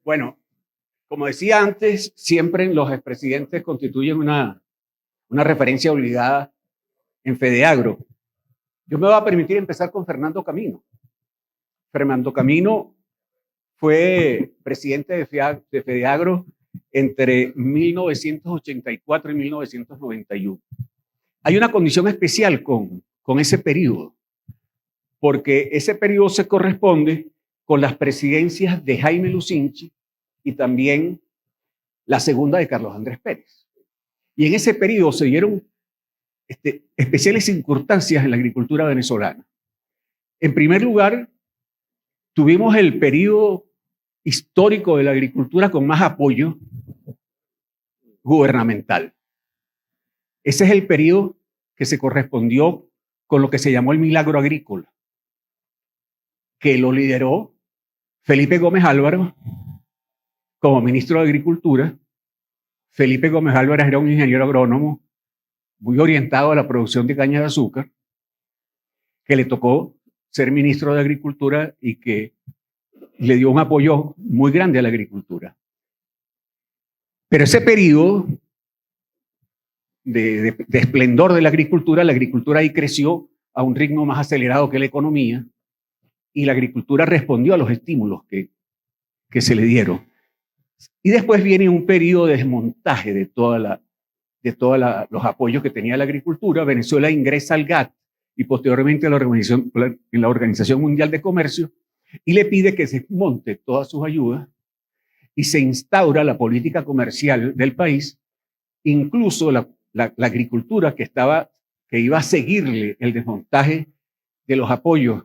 Bueno, como decía antes, siempre los expresidentes constituyen una referencia obligada en Fedeagro. Yo me voy a permitir empezar con Fernando Camino. Fernando Camino fue presidente de Fedeagro entre 1984 y 1991. Hay una condición especial con ese periodo, porque ese periodo se corresponde con las presidencias de Jaime Lucinchi y también la segunda de Carlos Andrés Pérez. Y en ese periodo se dieron especiales circunstancias en la agricultura venezolana. En primer lugar, tuvimos el periodo histórico de la agricultura con más apoyo gubernamental. Ese es el periodo que se correspondió con lo que se llamó el milagro agrícola, que lo lideró Felipe Gómez Álvaro como ministro de Agricultura. Felipe Gómez Álvaro era un ingeniero agrónomo muy orientado a la producción de caña de azúcar, que le tocó ser ministro de Agricultura y que le dio un apoyo muy grande a la agricultura. Pero ese periodo de esplendor de la agricultura ahí creció a un ritmo más acelerado que la economía, y la agricultura respondió a los estímulos que se le dieron. Y después viene un periodo de desmontaje de todos los apoyos que tenía la agricultura. Venezuela ingresa al GATT y posteriormente a la Organización Mundial de Comercio, y le pide que se desmonte todas sus ayudas y se instaura la política comercial del país. Incluso la agricultura que iba a seguirle el desmontaje de los apoyos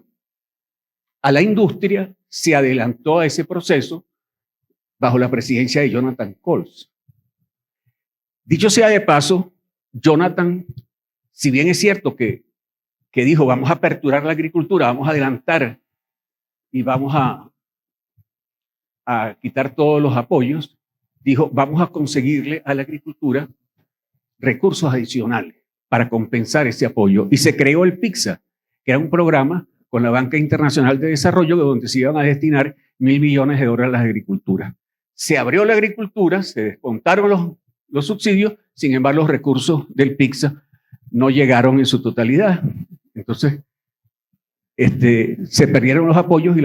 a la industria se adelantó a ese proceso bajo la presidencia de Jonathan Coles. Dicho sea de paso, Jonathan, si bien es cierto que dijo vamos a aperturar la agricultura, vamos a adelantar y vamos a quitar todos los apoyos, dijo vamos a conseguirle a la agricultura recursos adicionales para compensar ese apoyo. Y se creó el PICSA, que era un programa con la Banca Internacional de Desarrollo donde se iban a destinar $1.000 millones a la agricultura. Se abrió la agricultura, se descontaron los subsidios, sin embargo los recursos del PICSA no llegaron en su totalidad. Entonces, se perdieron los apoyos y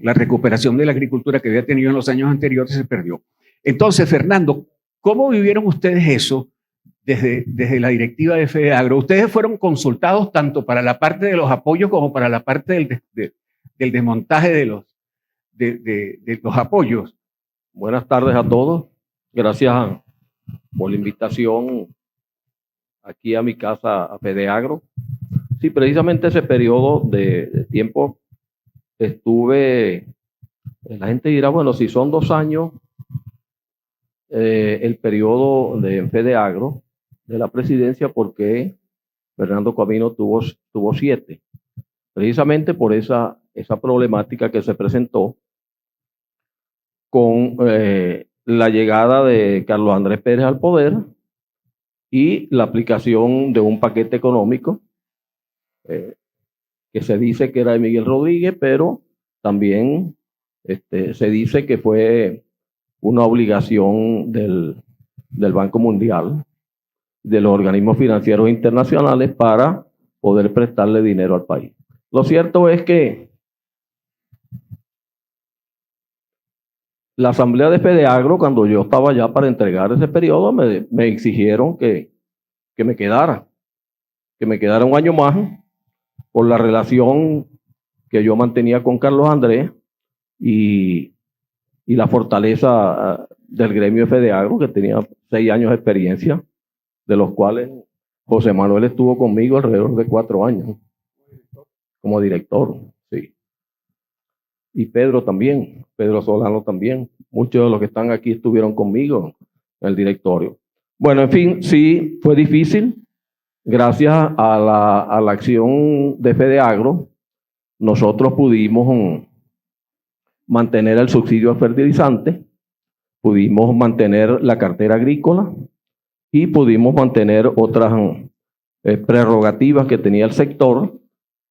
la recuperación de la agricultura que había tenido en los años anteriores se perdió. Entonces, Fernando, ¿cómo vivieron ustedes eso desde la directiva de Fedeagro? Ustedes fueron consultados tanto para la parte de los apoyos como para la parte del desmontaje de los apoyos. Buenas tardes a todos. Gracias por la invitación aquí a mi casa, a Fedeagro. Sí, precisamente ese periodo de tiempo estuve, la gente dirá, bueno, si son 2 años, el periodo de Fedeagro, de la presidencia, porque Fernando Camino tuvo 7. Precisamente por esa problemática que se presentó con la llegada de Carlos Andrés Pérez al poder y la aplicación de un paquete económico que se dice que era de Miguel Rodríguez, pero también se dice que fue una obligación del Banco Mundial, de los organismos financieros internacionales, para poder prestarle dinero al país. Lo cierto es que la asamblea de Fedeagro, cuando yo estaba ya para entregar ese periodo, me exigieron que me quedara 1 año más por la relación que yo mantenía con Carlos Andrés y la fortaleza del gremio de Fedeagro, que tenía 6 años de experiencia, de los cuales José Manuel estuvo conmigo alrededor de 4 años como director, sí. Y Pedro también, Pedro Solano también. Muchos de los que están aquí estuvieron conmigo en el directorio. Bueno, en fin, sí, fue difícil. Gracias a la acción de Fedeagro, nosotros pudimos mantener el subsidio a fertilizante, pudimos mantener la cartera agrícola y pudimos mantener otras prerrogativas que tenía el sector,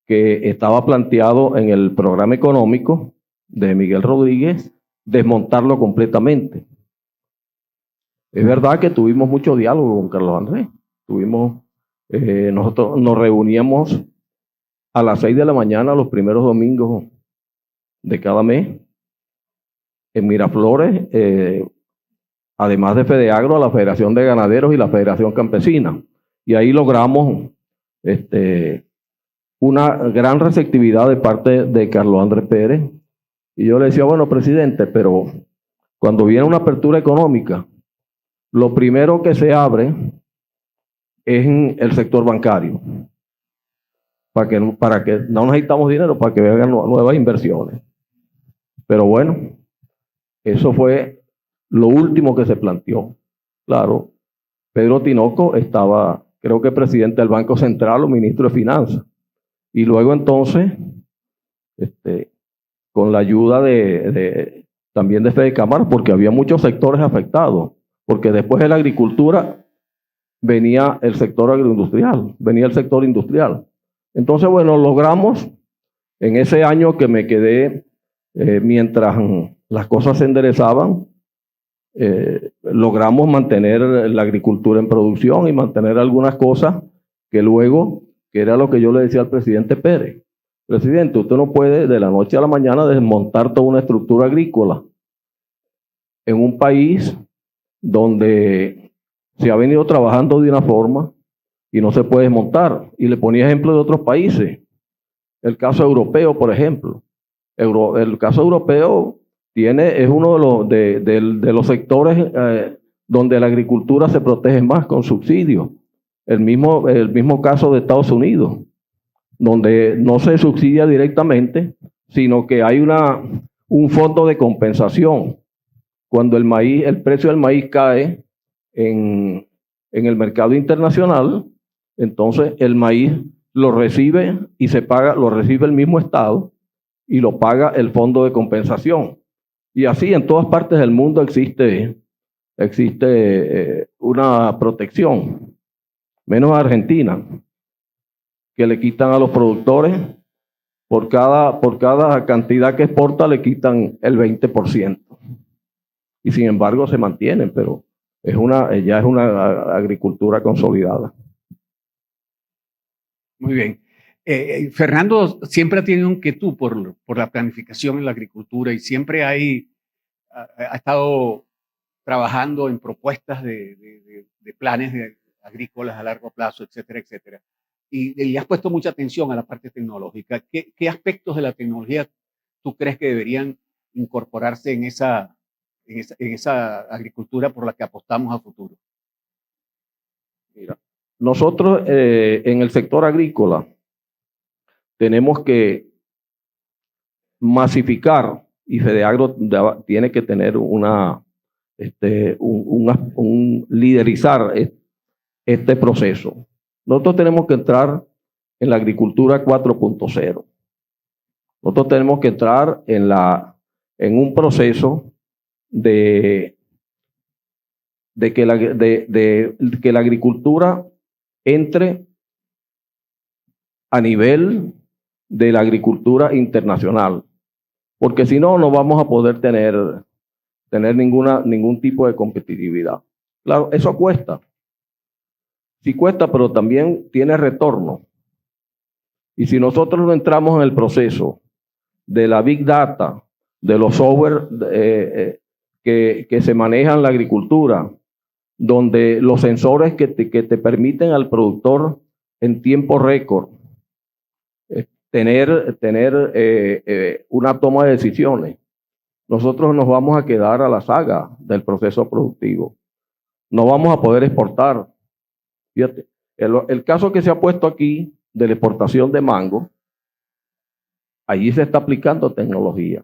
que estaba planteado en el programa económico de Miguel Rodríguez desmontarlo completamente. Es verdad que tuvimos mucho diálogo con Carlos Andrés. Nosotros nos reuníamos a las 6 de la mañana los primeros domingos de cada mes en Miraflores, además de FEDEAGRO, a la Federación de Ganaderos y la Federación Campesina. Y ahí logramos una gran receptividad de parte de Carlos Andrés Pérez. Y yo le decía, bueno, presidente, pero cuando viene una apertura económica, lo primero que se abre es en el sector bancario, para que no necesitamos dinero, para que vengan nuevas inversiones. Pero bueno, eso fue lo último que se planteó. Claro, Pedro Tinoco estaba, creo que presidente del Banco Central o ministro de Finanzas. Y luego entonces, con la ayuda también de FEDECámara, porque había muchos sectores afectados, porque después de la agricultura venía el sector agroindustrial, venía el sector industrial. Entonces, bueno, logramos en ese año que me quedé, mientras las cosas se enderezaban, logramos mantener la agricultura en producción y mantener algunas cosas que luego, que era lo que yo le decía al presidente Pérez. Presidente, usted no puede de la noche a la mañana desmontar toda una estructura agrícola en un país donde se ha venido trabajando de una forma y no se puede desmontar. Y le ponía ejemplo de otros países. El caso europeo, por ejemplo. El caso europeo es uno de los sectores donde la agricultura se protege más con subsidios. El mismo caso de Estados Unidos, donde no se subsidia directamente, sino que hay un fondo de compensación. Cuando el precio del maíz cae en el mercado internacional, entonces el maíz lo recibe y se paga, lo recibe el mismo Estado y lo paga el fondo de compensación. Y así en todas partes del mundo existe una protección, menos Argentina, que le quitan a los productores por cada cantidad que exporta, le quitan el 20%. Y sin embargo se mantienen, pero ya es una agricultura consolidada. Muy bien. Fernando siempre ha tenido inquietud por la planificación en la agricultura y siempre ha estado trabajando en propuestas de planes agrícolas a largo plazo, etcétera, etcétera. Y has puesto mucha atención a la parte tecnológica. ¿Qué aspectos de la tecnología tú crees que deberían incorporarse en esa agricultura por la que apostamos a futuro? Mira, nosotros en el sector agrícola tenemos que masificar, y FEDEAGRO tiene que tener liderizar este proceso. Nosotros tenemos que entrar en la agricultura 4.0. Nosotros tenemos que entrar en un proceso de que la agricultura entre a nivel de la agricultura internacional, porque si no, no vamos a poder tener ningún tipo de competitividad. Claro, eso cuesta. Sí cuesta, pero también tiene retorno. Y si nosotros no entramos en el proceso de la Big Data, de los software que se manejan en la agricultura, donde los sensores que te permiten al productor en tiempo récord tener una toma de decisiones, nosotros nos vamos a quedar a la saga del proceso productivo. No vamos a poder exportar. Fíjate, el caso que se ha puesto aquí de la exportación de mango, allí se está aplicando tecnología.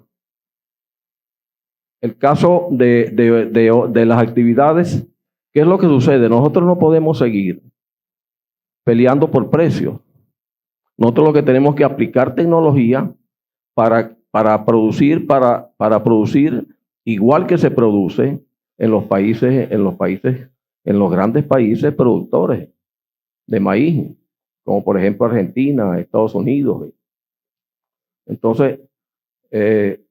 El caso de las actividades, ¿qué es lo que sucede? Nosotros no podemos seguir peleando por precios. Nosotros lo que tenemos que aplicar tecnología para producir igual que se produce en los grandes países productores de maíz, como por ejemplo Argentina, Estados Unidos. Entonces,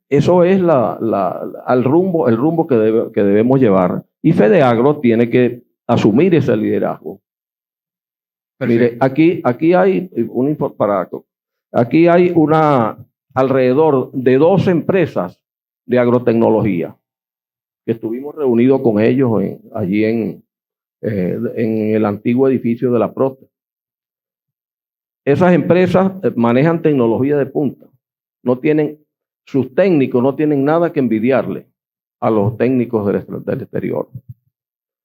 eso es el rumbo que debemos llevar. Y FEDEAGRO tiene que asumir ese liderazgo. Mire, aquí hay alrededor de 2 empresas de agrotecnología que estuvimos reunidos con ellos allí en el antiguo edificio de la Prote. Esas empresas manejan tecnología de punta. Sus técnicos no tienen nada que envidiarle a los técnicos del exterior.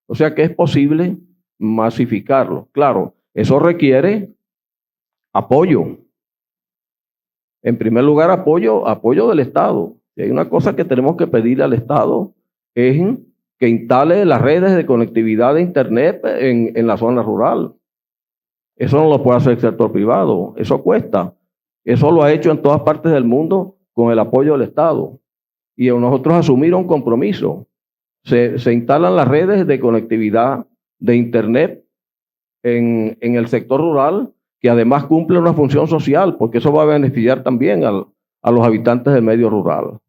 O sea que es posible masificarlo. Claro, eso requiere apoyo. En primer lugar, apoyo del Estado. Si hay una cosa que tenemos que pedirle al Estado es que instale las redes de conectividad de Internet en la zona rural. Eso no lo puede hacer el sector privado. Eso cuesta. Eso lo ha hecho en todas partes del mundo con el apoyo del Estado. Y nosotros asumir un compromiso. Se instalan las redes de conectividad de Internet en el sector rural, que además cumple una función social, porque eso va a beneficiar también a los habitantes del medio rural.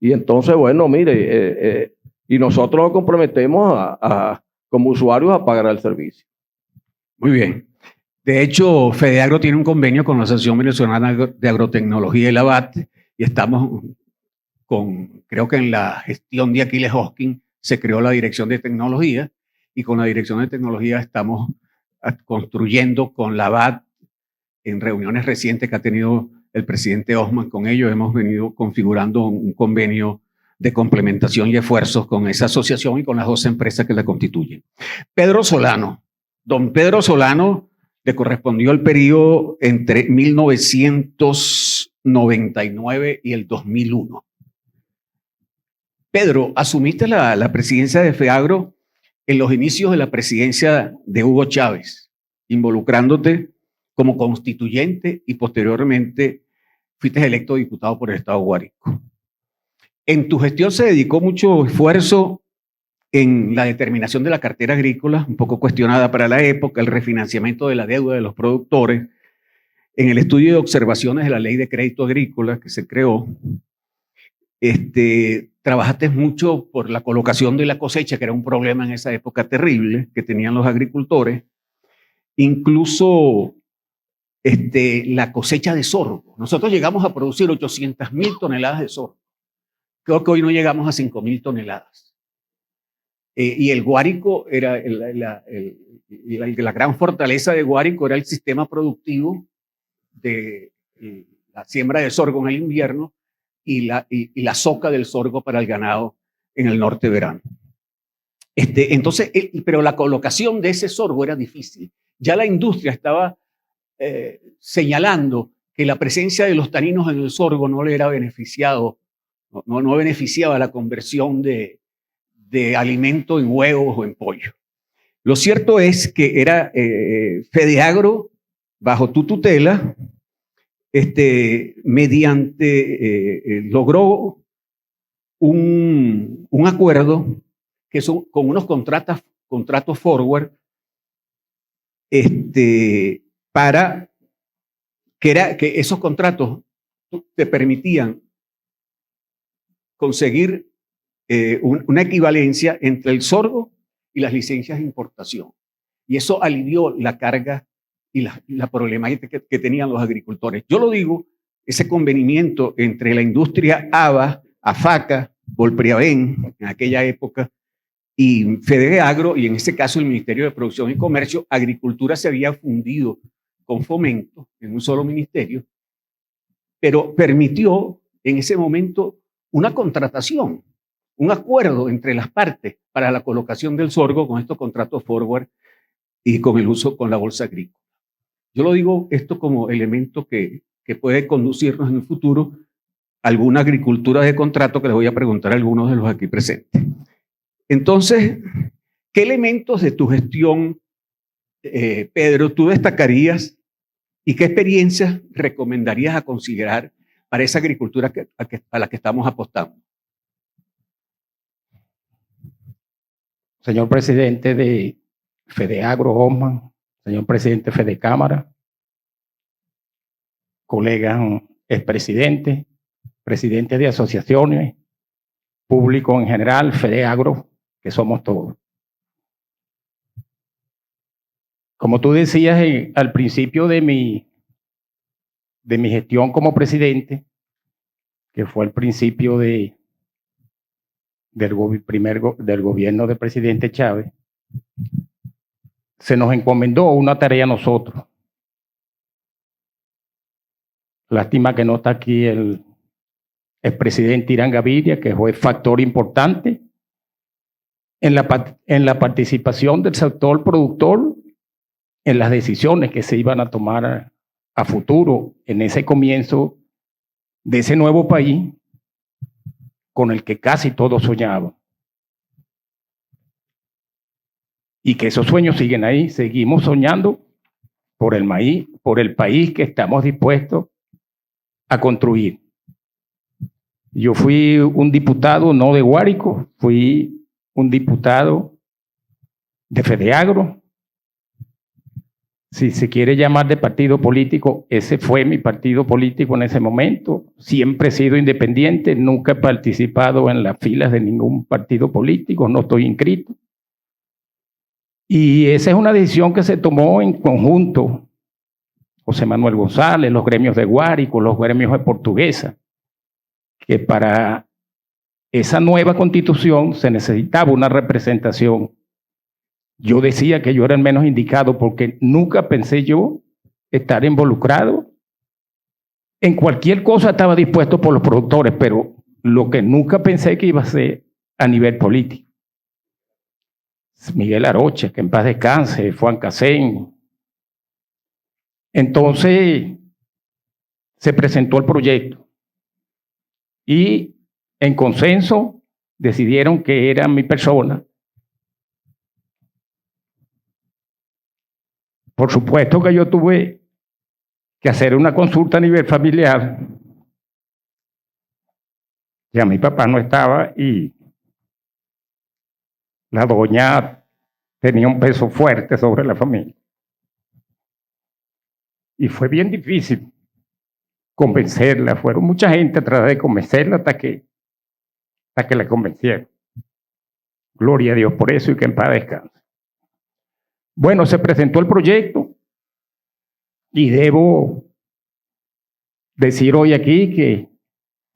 Y entonces, bueno, mire, y nosotros nos comprometemos como usuarios a pagar el servicio. Muy bien. De hecho, FEDEAGRO tiene un convenio con la Asociación Venezolana de Agrotecnología y la ABAT, y estamos creo que en la gestión de Aquiles Hosking se creó la Dirección de Tecnología, y con la Dirección de Tecnología estamos construyendo con la ABAT, en reuniones recientes que ha tenido el presidente Osman con ellos, hemos venido configurando un convenio de complementación y esfuerzos con esa asociación y con las 2 empresas que la constituyen. Pedro Solano. Don Pedro Solano le correspondió el periodo entre 1999 y el 2001. Pedro, asumiste la presidencia de FEAGRO en los inicios de la presidencia de Hugo Chávez, involucrándote como constituyente y posteriormente fuiste electo diputado por el Estado de Guárico. En tu gestión se dedicó mucho esfuerzo en la determinación de la cartera agrícola, un poco cuestionada para la época, el refinanciamiento de la deuda de los productores, en el estudio de observaciones de la Ley de Crédito Agrícola que se creó. Trabajaste mucho por la colocación de la cosecha, que era un problema en esa época terrible que tenían los agricultores. Incluso la cosecha de sorgo. Nosotros llegamos a producir 800.000 toneladas de sorgo. Creo que hoy no llegamos a 5.000 toneladas. Y el Guárico era la gran fortaleza de Guárico, era el sistema productivo de la siembra de sorgo en el invierno y la soca del sorgo para el ganado en el norte verano. Entonces, pero la colocación de ese sorgo era difícil. Ya la industria estaba señalando que la presencia de los taninos en el sorgo no le era beneficiado, no beneficiaba la conversión de alimento en huevos o en pollo. Lo cierto es que era FEDEAGRO, bajo tu tutela, logró un acuerdo que son con unos contratos forward, para que esos contratos te permitían conseguir una equivalencia entre el sorgo y las licencias de importación. Y eso alivió la carga y la problemática que tenían los agricultores. Yo lo digo, ese convenimiento entre la industria ABA, AFACA, Volpriaven, en aquella época, y FEDEAGRO, y en ese caso el Ministerio de Producción y Comercio, Agricultura se había fundido con Fomento en un solo ministerio, pero permitió en ese momento una contratación, un acuerdo entre las partes para la colocación del sorgo con estos contratos forward y con el uso con la bolsa agrícola. Yo lo digo esto como elemento que puede conducirnos en el futuro a alguna agricultura de contrato, que les voy a preguntar a algunos de los aquí presentes. Entonces, ¿qué elementos de tu gestión, Pedro, tú destacarías y qué experiencias recomendarías a considerar para esa agricultura a la que estamos apostando? Señor presidente de FEDEAGRO, Osman, señor presidente de FEDECámara, colegas expresidentes, presidentes de asociaciones, público en general, FEDEAGRO, que somos todos. Como tú decías al principio de mi gestión como presidente, que fue el principio del gobierno del presidente Chávez, se nos encomendó una tarea a nosotros. Lástima que no está aquí el presidente Irán Gaviria, que fue factor importante en la participación del sector productor en las decisiones que se iban a tomar a futuro en ese comienzo de ese nuevo país con el que casi todos soñaban. Y que esos sueños siguen ahí, seguimos soñando por el maíz, por el país que estamos dispuestos a construir. Yo fui un diputado no de Guárico, fui un diputado de FEDEAGRO. Si se quiere llamar de partido político, ese fue mi partido político en ese momento. Siempre he sido independiente, nunca he participado en las filas de ningún partido político, no estoy inscrito. Y esa es una decisión que se tomó en conjunto. José Manuel González, los gremios de Guárico, los gremios de Portuguesa, que para esa nueva constitución se necesitaba una representación. Yo decía que yo era el menos indicado porque nunca pensé yo estar involucrado. En cualquier cosa estaba dispuesto por los productores, pero lo que nunca pensé que iba a ser a nivel político. Miguel Arocha, que en paz descanse, Juan Casén. Entonces se presentó el proyecto y en consenso decidieron que era mi persona. Por supuesto que yo tuve que hacer una consulta a nivel familiar. Ya mi papá no estaba y la doña tenía un peso fuerte sobre la familia. Y fue bien difícil convencerla. Fueron mucha gente a tratar de convencerla hasta que la convencieron. Gloria a Dios por eso y que en paz descanse. Bueno, se presentó el proyecto y debo decir hoy aquí que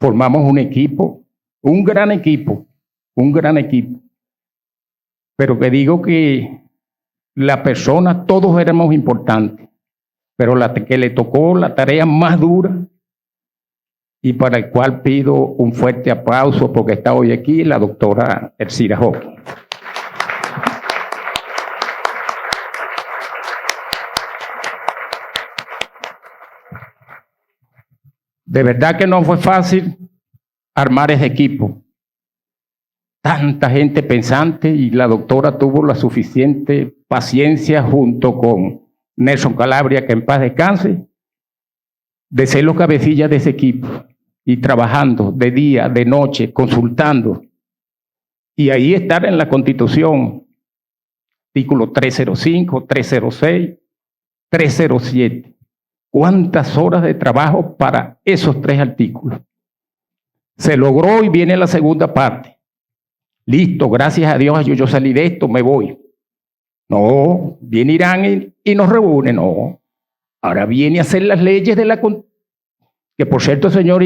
formamos un equipo, un gran equipo, pero que digo que la persona, todos éramos importantes, pero la que le tocó la tarea más dura y para el cual pido un fuerte aplauso porque está hoy aquí la doctora Elcira Hawkins. De verdad que no fue fácil armar ese equipo. Tanta gente pensante y la doctora tuvo la suficiente paciencia junto con Nelson Calabria, que en paz descanse, de ser los cabecillas de ese equipo y trabajando de día, de noche, consultando. Y ahí estar en la Constitución, artículo 305, 306, 307. ¿Cuántas horas de trabajo para esos 3 artículos? Se logró y viene la segunda parte. Listo, gracias a Dios yo salí de esto, me voy. No, viene Irán y nos reúne, no. Ahora viene a hacer las leyes de la... Que por cierto, señor,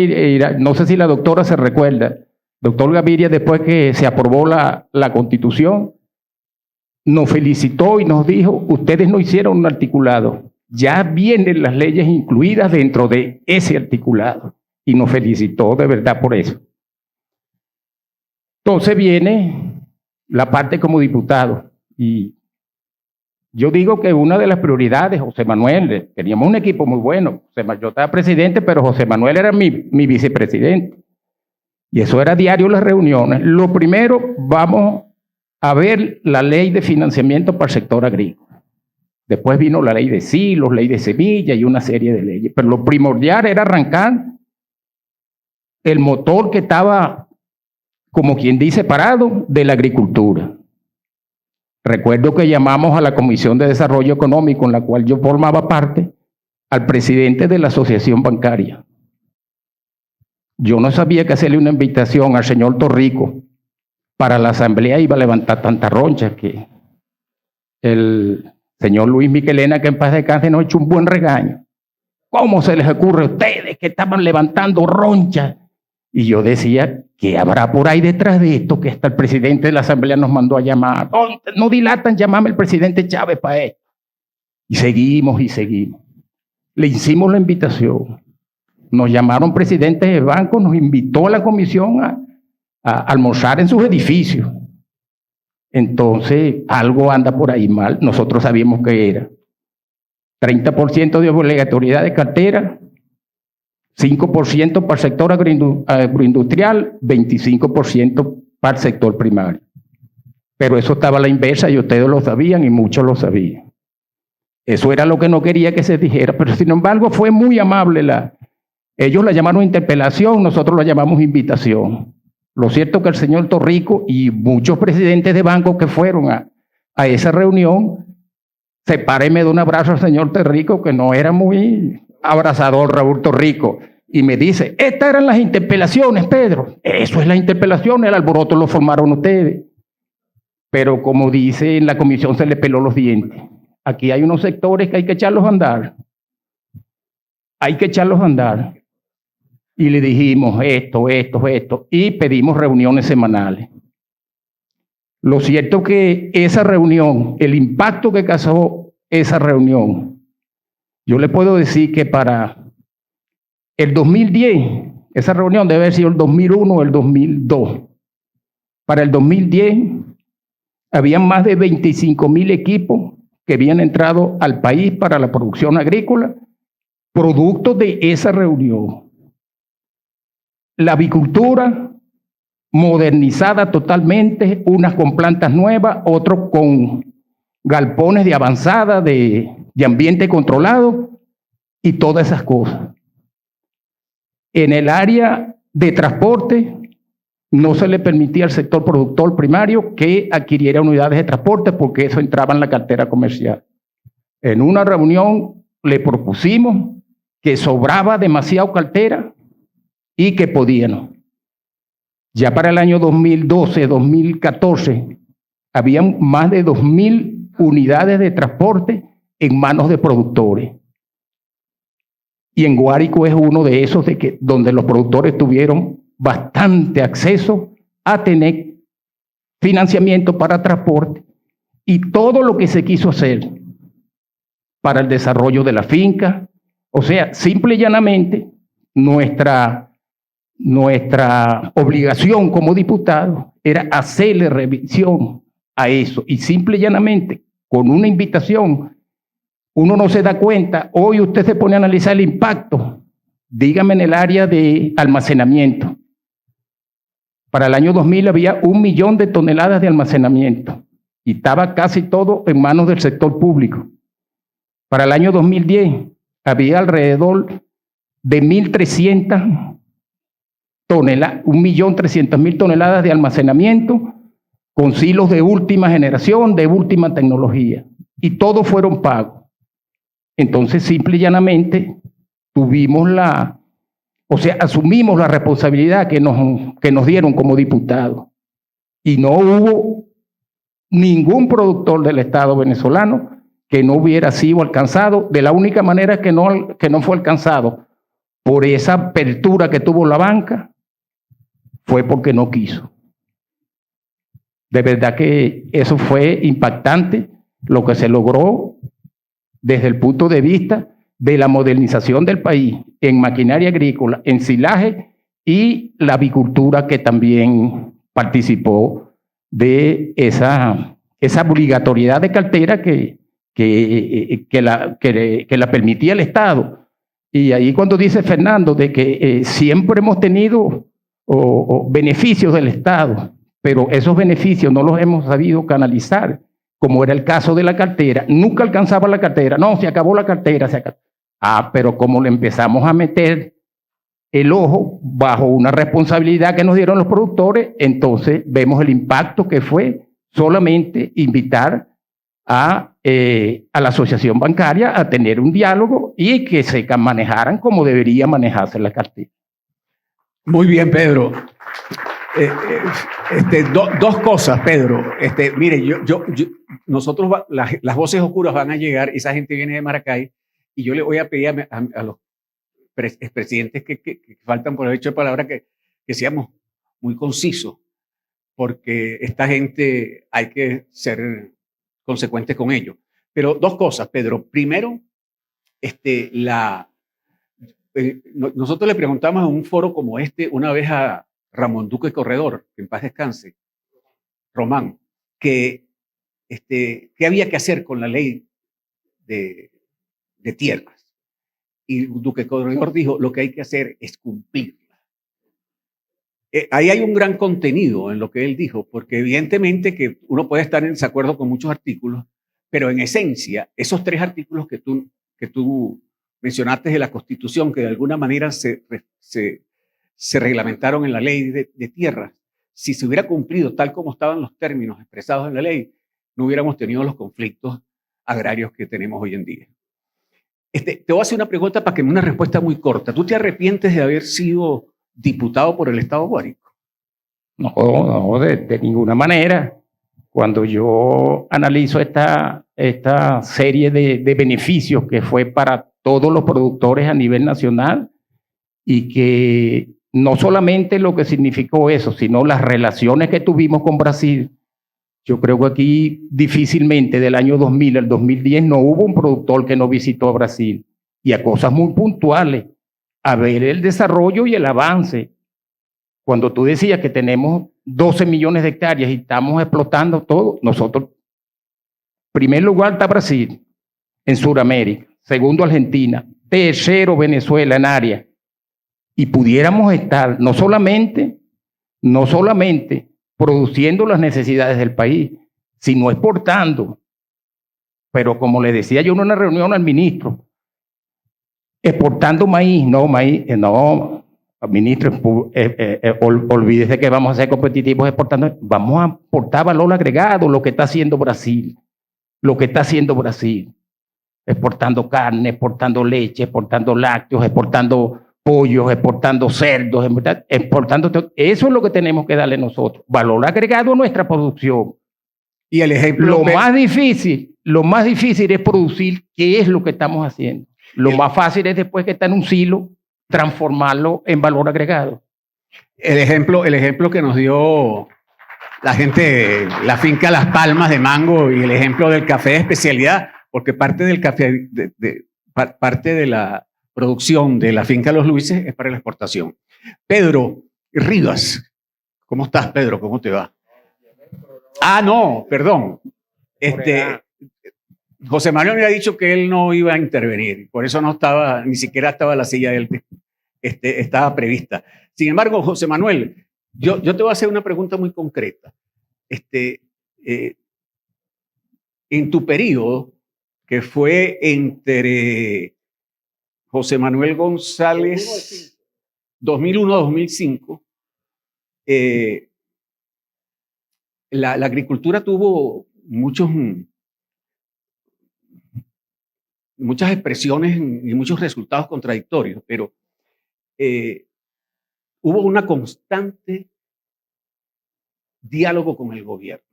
no sé si la doctora se recuerda, doctor Gaviria, después que se aprobó la Constitución, nos felicitó y nos dijo, ustedes no hicieron un articulado. Ya vienen las leyes incluidas dentro de ese articulado y nos felicitó de verdad por eso. Entonces viene la parte como diputado y yo digo que una de las prioridades, José Manuel, teníamos un equipo muy bueno, yo estaba presidente, pero José Manuel era mi vicepresidente y eso era diario las reuniones. Lo primero, vamos a ver la ley de financiamiento para el sector agrícola. Después vino la ley de silos, ley de semilla y una serie de leyes. Pero lo primordial era arrancar el motor que estaba, como quien dice, parado de la agricultura. Recuerdo que llamamos a la Comisión de Desarrollo Económico, en la cual yo formaba parte, al presidente de la Asociación Bancaria. Yo no sabía que hacerle una invitación al señor Torrico para la asamblea iba a levantar tanta roncha que el señor Luis Miquelena, que en paz descanse, nos echó un buen regaño. ¿Cómo se les ocurre a ustedes que estaban levantando roncha? Y yo decía, ¿qué habrá por ahí detrás de esto? Que hasta el presidente de la asamblea nos mandó a llamar. No dilatan, llámame el presidente Chávez para esto. Y seguimos y seguimos. Le hicimos la invitación. Nos llamaron presidentes de banco, nos invitó a la comisión a almorzar en sus edificios. Entonces, algo anda por ahí mal. Nosotros sabíamos que era 30% de obligatoriedad de cartera, 5% para el sector agroindustrial, 25% para el sector primario. Pero eso estaba a la inversa y ustedes lo sabían y muchos lo sabían. Eso era lo que no quería que se dijera, pero sin embargo fue muy amable. Ellos la llamaron interpelación, nosotros la llamamos invitación. Lo cierto es que el señor Torrico y muchos presidentes de bancos que fueron a esa reunión, sepárenme de un abrazo al señor Torrico, que no era muy abrazador Raúl Torrico, y me dice, estas eran las interpelaciones, Pedro. Eso es la interpelación, el alboroto lo formaron ustedes. Pero como dice, en la comisión se le peló los dientes. Aquí hay unos sectores que hay que echarlos a andar. Hay que echarlos a andar. Y le dijimos esto, y pedimos reuniones semanales. Lo cierto es que esa reunión, el impacto que causó esa reunión, yo le puedo decir que para el 2010, esa reunión debe haber sido el 2001 o el 2002. Para el 2010, había más de 25,000 equipos que habían entrado al país para la producción agrícola, producto de esa reunión. La avicultura modernizada totalmente, unas con plantas nuevas, otros con galpones de avanzada, de ambiente controlado y todas esas cosas. En el área de transporte no se le permitía al sector productor primario que adquiriera unidades de transporte porque eso entraba en la cartera comercial. En una reunión le propusimos que sobraba demasiado cartera y que podían. Ya para el año 2012, 2014, habían más de 2,000 unidades de transporte en manos de productores. Y en Guárico es uno de esos donde los productores tuvieron bastante acceso a tener financiamiento para transporte y todo lo que se quiso hacer para el desarrollo de la finca. O sea, simple y llanamente, nuestra obligación como diputado era hacerle revisión a eso. Y simple y llanamente, con una invitación, uno no se da cuenta. Hoy usted se pone a analizar el impacto. Dígame en el área de almacenamiento. Para el año 2000 había 1 millón de toneladas de almacenamiento y estaba casi todo en manos del sector público. Para el año 2010 había alrededor de 1.300 toneladas, 1.300.000 toneladas de almacenamiento con silos de última generación, de última tecnología, y todos fueron pagos. Entonces, simple y llanamente, asumimos la responsabilidad que nos dieron como diputados, y no hubo ningún productor del Estado venezolano que no hubiera sido alcanzado, de la única manera que no fue alcanzado por esa apertura que tuvo la banca, fue porque no quiso. De verdad que eso fue impactante, lo que se logró desde el punto de vista de la modernización del país en maquinaria agrícola, en silaje y la avicultura, que también participó de esa obligatoriedad de cartera que la permitía el Estado. Y ahí cuando dice Fernando de que siempre hemos tenido beneficios del Estado, pero esos beneficios no los hemos sabido canalizar, como era el caso de la cartera. Nunca alcanzaba la cartera, no, se acabó la cartera, pero como le empezamos a meter el ojo bajo una responsabilidad que nos dieron los productores, entonces vemos el impacto que fue solamente invitar a la asociación bancaria a tener un diálogo y que se manejaran como debería manejarse la cartera. Muy bien, Pedro. Dos cosas, Pedro. Mire, nosotros, las voces oscuras van a llegar, esa gente viene de Maracay, y yo le voy a pedir a los expresidentes que faltan por el hecho de palabra que seamos muy concisos, porque esta gente hay que ser consecuentes con ello. Pero dos cosas, Pedro. Primero, nosotros le preguntamos en un foro como este una vez a Ramón Duque Corredor, que en paz descanse, Román, que qué había que hacer con la ley de tierras. Y Duque Corredor dijo, lo que hay que hacer es cumplirla. Ahí hay un gran contenido en lo que él dijo, porque evidentemente que uno puede estar en desacuerdo con muchos artículos, pero en esencia, esos 3 artículos que tú mencionaste de la Constitución, que de alguna manera se reglamentaron en la ley de tierras, si se hubiera cumplido tal como estaban los términos expresados en la ley, no hubiéramos tenido los conflictos agrarios que tenemos hoy en día. Te voy a hacer una pregunta para que me dé una respuesta muy corta. ¿Tú te arrepientes de haber sido diputado por el Estado Guárico? No, de ninguna manera. Cuando yo analizo esta serie de beneficios que fue para todos los productores a nivel nacional, y que no solamente lo que significó eso, sino las relaciones que tuvimos con Brasil. Yo creo que aquí difícilmente del año 2000 al 2010 no hubo un productor que no visitó a Brasil, y a cosas muy puntuales, a ver el desarrollo y el avance. Cuando tú decías que tenemos 12 millones de hectáreas y estamos explotando todo, nosotros, en primer lugar está Brasil, en Sudamérica, segundo Argentina, tercero Venezuela en área, y pudiéramos estar no solamente produciendo las necesidades del país, sino exportando. Pero como le decía yo en una reunión al ministro, exportando maíz, no, ministro, olvídese que vamos a ser competitivos exportando, vamos a aportar valor agregado, lo que está haciendo Brasil, exportando carne, exportando leche, exportando lácteos, exportando pollos, exportando cerdos, exportando todo. Eso es lo que tenemos que darle nosotros, valor agregado a nuestra producción. Y el ejemplo, lo más difícil es producir qué es lo que estamos haciendo. Lo más fácil es, después que está en un silo, transformarlo en valor agregado. El ejemplo que nos dio la gente, la finca Las Palmas de Mango, y el ejemplo del café de especialidad, porque parte del café, parte de la producción de la finca Los Luises es para la exportación. Pedro Rivas, ¿cómo estás, Pedro? ¿Cómo te va? No, perdón. José Manuel me había dicho que él no iba a intervenir, por eso no estaba, ni siquiera estaba la silla de él, estaba prevista. Sin embargo, José Manuel, yo te voy a hacer una pregunta muy concreta. En tu periodo, que fue entre José Manuel González, 2001-2005, la agricultura tuvo muchas expresiones y muchos resultados contradictorios, pero hubo una constante diálogo con el gobierno.